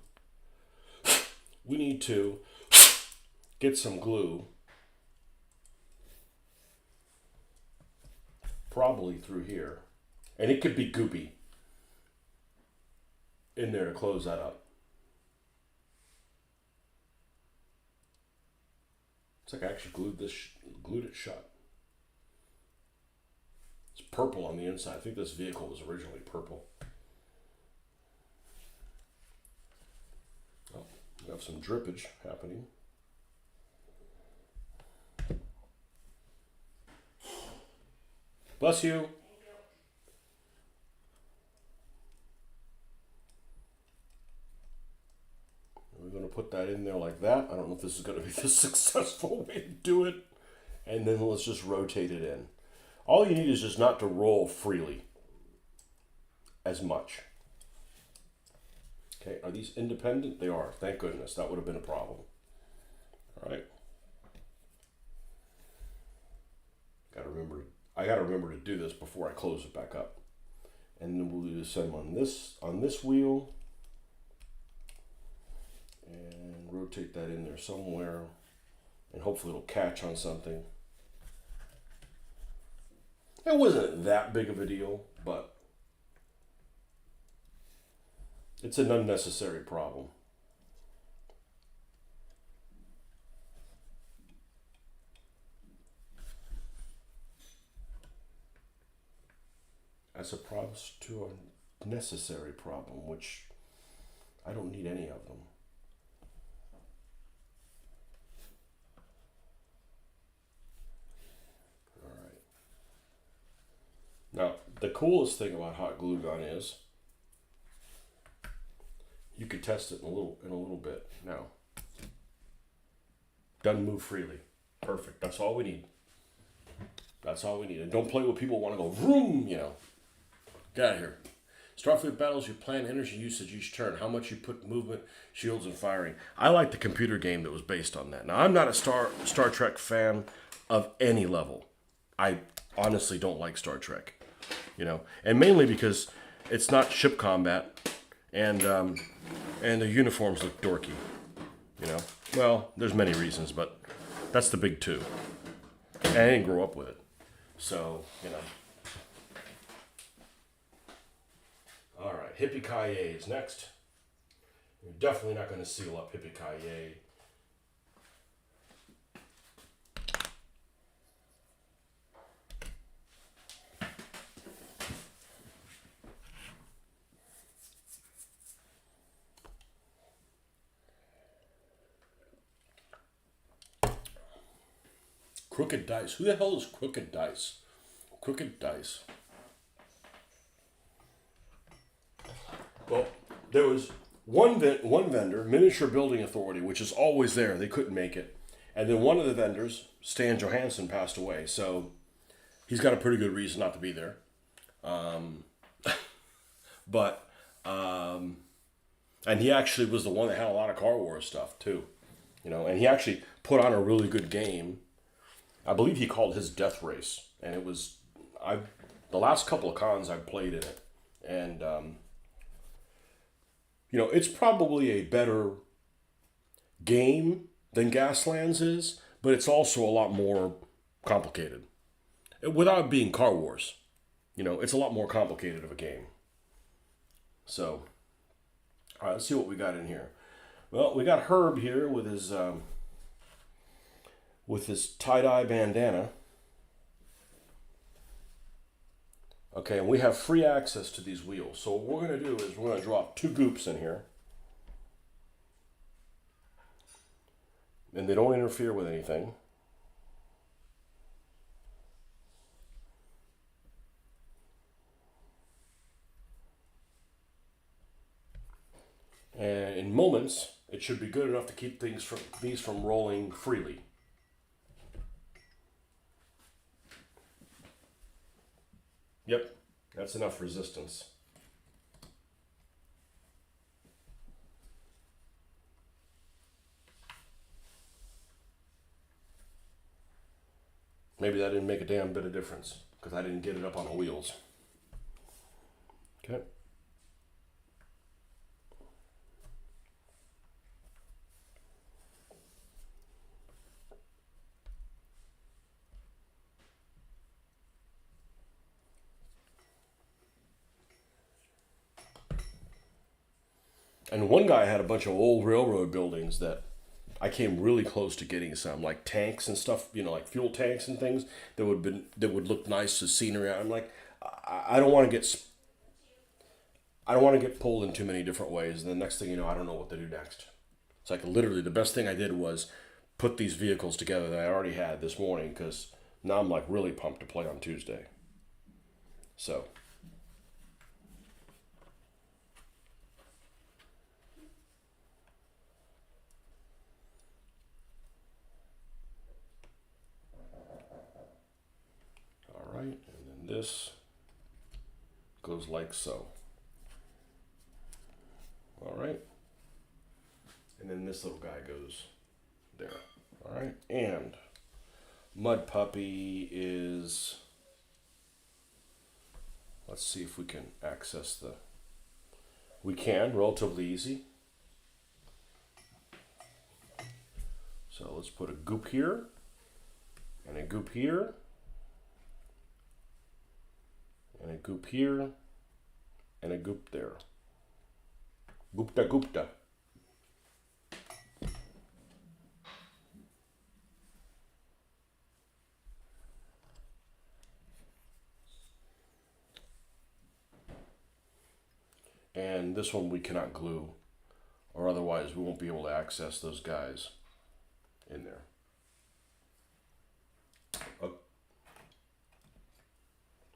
We need to get some glue, probably through here, and it could be goopy in there to close that up. It's like I actually glued it shut. It's purple on the inside. I think this vehicle was originally purple. Oh, we have some drippage happening. Bless you. We're going to put that in there like that. I don't know if this is going to be the successful way to do it. And then let's just rotate it in. All you need is just not to roll freely as much. Okay, are these independent? They are. Thank goodness. That would have been a problem. All right. I got to remember to do this before I close it back up. And then we'll do the same on this wheel. And rotate that in there somewhere. And hopefully it'll catch on something. It wasn't that big of a deal, but it's an unnecessary problem. As opposed to a necessary problem, which I don't need any of them. All right. Now, the coolest thing about hot glue gun is you could test it in a little bit. Now, doesn't move freely. Perfect. That's all we need. That's all we need. And don't play with people who want to go vroom, you know. Get out of here. Starfleet battles, you plan energy usage each turn. How much you put movement, shields, and firing. I like the computer game that was based on that. Now, I'm not a Star Trek fan of any level. I honestly don't like Star Trek. You know, and mainly because it's not ship combat. and the uniforms look dorky. You know, well, there's many reasons, but that's the big two. And I didn't grow up with it, so you know. All right, Hippie-ki-yay is next. You're definitely not going to seal up Hippie-ki-yay. Crooked Dice. Who the hell is Crooked Dice? Crooked Dice. Well, there was one vendor, Miniature Building Authority, which is always there. They couldn't make it. And then one of the vendors, Stan Johansson, passed away. So he's got a pretty good reason not to be there. And he actually was the one that had a lot of Car Wars stuff, too. You know, and he actually put on a really good game. I believe he called his Death Race, and it was the last couple of cons I've played in it, and you know, it's probably a better game than Gaslands is, but it's also a lot more complicated. Without being Car Wars, you know, it's a lot more complicated of a game. So, all right, let's see what we got in here. Well, we got Herb here with his tie-dye bandana. Okay, and we have free access to these wheels. So what we're going to do is we're going to drop 2 goops in here. And they don't interfere with anything. And in moments, it should be good enough to keep these from rolling freely. Yep, that's enough resistance. Maybe that didn't make a damn bit of difference because I didn't get it up on the wheels. Okay. And one guy had a bunch of old railroad buildings that I came really close to getting some, like tanks and stuff, you know, like fuel tanks and things that would look nice as scenery. I'm like, I don't want to get pulled in too many different ways. And the next thing you know, I don't know what to do next. It's like literally the best thing I did was put these vehicles together that I already had this morning because now I'm like really pumped to play on Tuesday. So. All right, and then this goes like so. All right. And then this little guy goes there. All right. And Mud Puppy is, let's see if we can access we can, relatively easy. So let's put a goop here and a goop here and a goop here and a goop there. Gupta Gupta. And this one we cannot glue, or otherwise we won't be able to access those guys in there.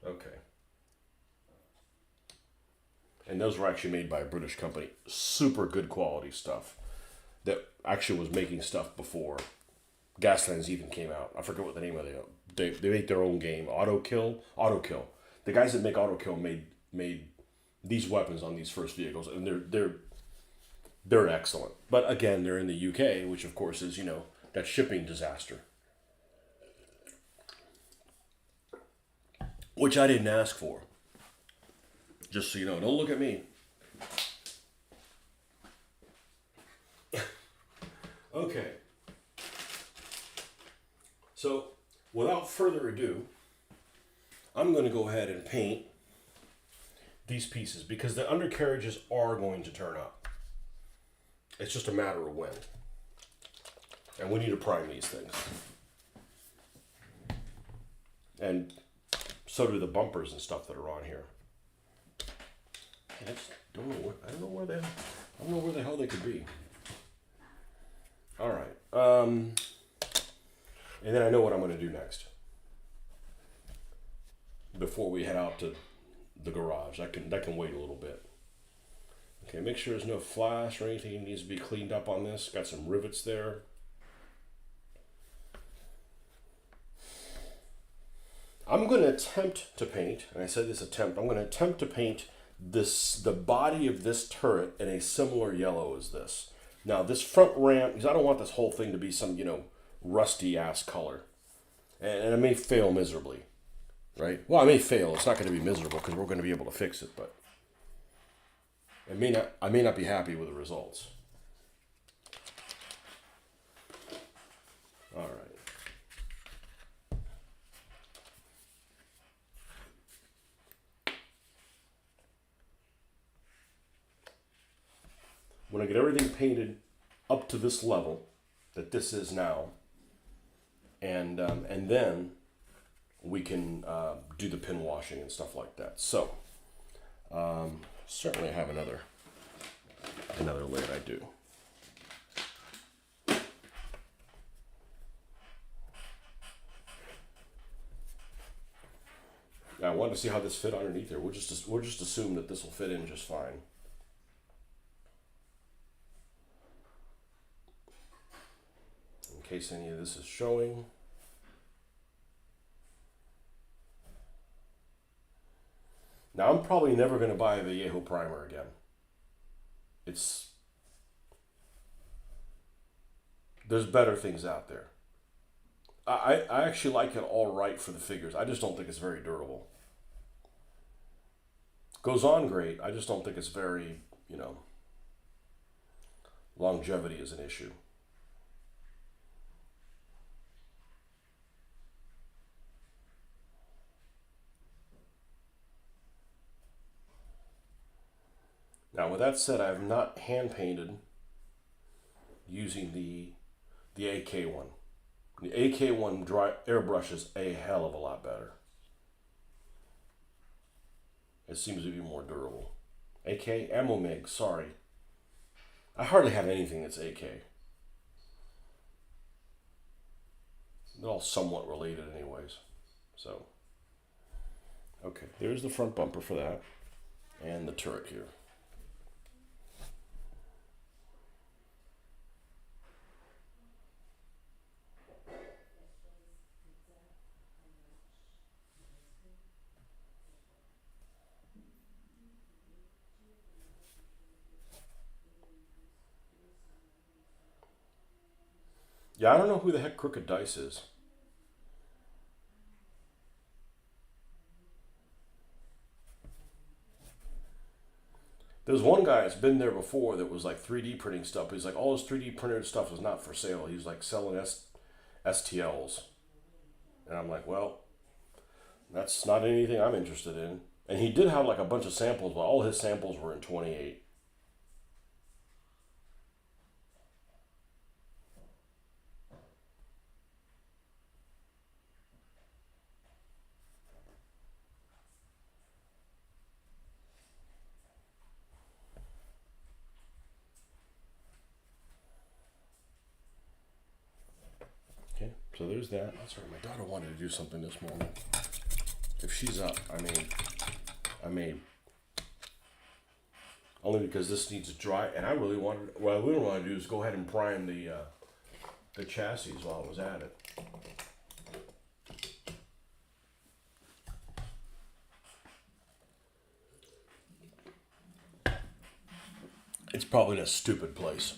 Okay. And those were actually made by a British company. Super good quality stuff that actually was making stuff before Gaslands even came out. I forget what the name of it. They make their own game. Autokill. The guys that make Autokill made these weapons on these first vehicles, and they're excellent. But again, they're in the UK, which of course is, you know, that shipping disaster. Which I didn't ask for. Just so you know, don't look at me. Okay. So, without further ado, I'm going to go ahead and paint these pieces because the undercarriages are going to turn up. It's just a matter of when. And we need to prime these things. And so do the bumpers and stuff that are on here. I just don't know where the hell they could be. All right. And then I know what I'm going to do next. Before we head out to the garage, that can wait a little bit. Okay, make sure there's no flash or anything that needs to be cleaned up on this. Got some rivets there. I'm going to attempt to paint, and I said this attempt, I'm going to attempt to paint the body of this turret in a similar yellow as this. Now this front ramp, because I don't want this whole thing to be some, rusty ass color. And it may fail miserably, right? Well, I may fail. It's not going to be miserable because we're going to be able to fix it, but I may not be happy with the results. All right. When I get everything painted up to this level that this is now, and then we can do the pin washing and stuff like that. So certainly I have another lid. I do. Now I wanted to see how this fit underneath there. We'll just assume that this will fit in just fine. In case any of this is showing. Now I'm probably never going to buy the Yeho primer again. There's better things out there. I actually like it all right for the figures. I just don't think it's very durable. Goes on great. I just don't think it's very, longevity is an issue. Now, with that said, I have not hand painted using the AK one. The AK one dry airbrush is a hell of a lot better. It seems to be more durable. AK Ammo Mig, sorry. I hardly have anything that's AK. They're all somewhat related anyways. So, okay, there's the front bumper for that. And the turret here. Yeah, I don't know who the heck Crooked Dice is. There's one guy that's been there before that was like 3D printing stuff. He's like, all his 3D printed stuff was not for sale. He was like selling STLs. And I'm like, well, that's not anything I'm interested in. And he did have like a bunch of samples, but all his samples were in 28. Okay, so there's that. Sorry, my daughter wanted to do something this morning. If she's up, I may. Only because this needs to dry, and I really wanted. What I really want to do is go ahead and prime the chassis while I was at it. It's probably in a stupid place.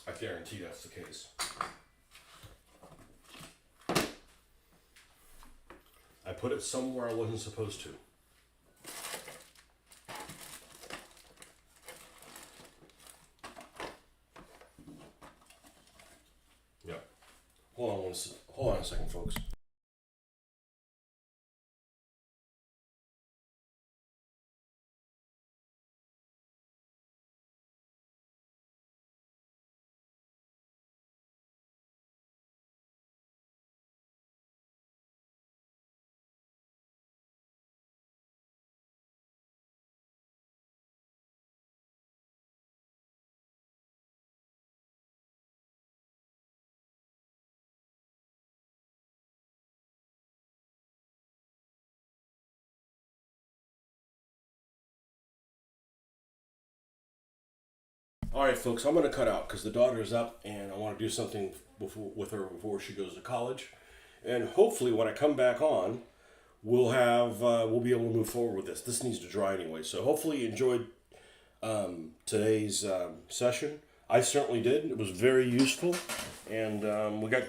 I guarantee that's the case. I put it somewhere I wasn't supposed to. All right, folks, I'm going to cut out because the daughter's up and I want to do something with her before she goes to college. And hopefully when I come back on, we'll be able to move forward with this. This needs to dry anyway. So hopefully you enjoyed today's session. I certainly did. It was very useful. And we got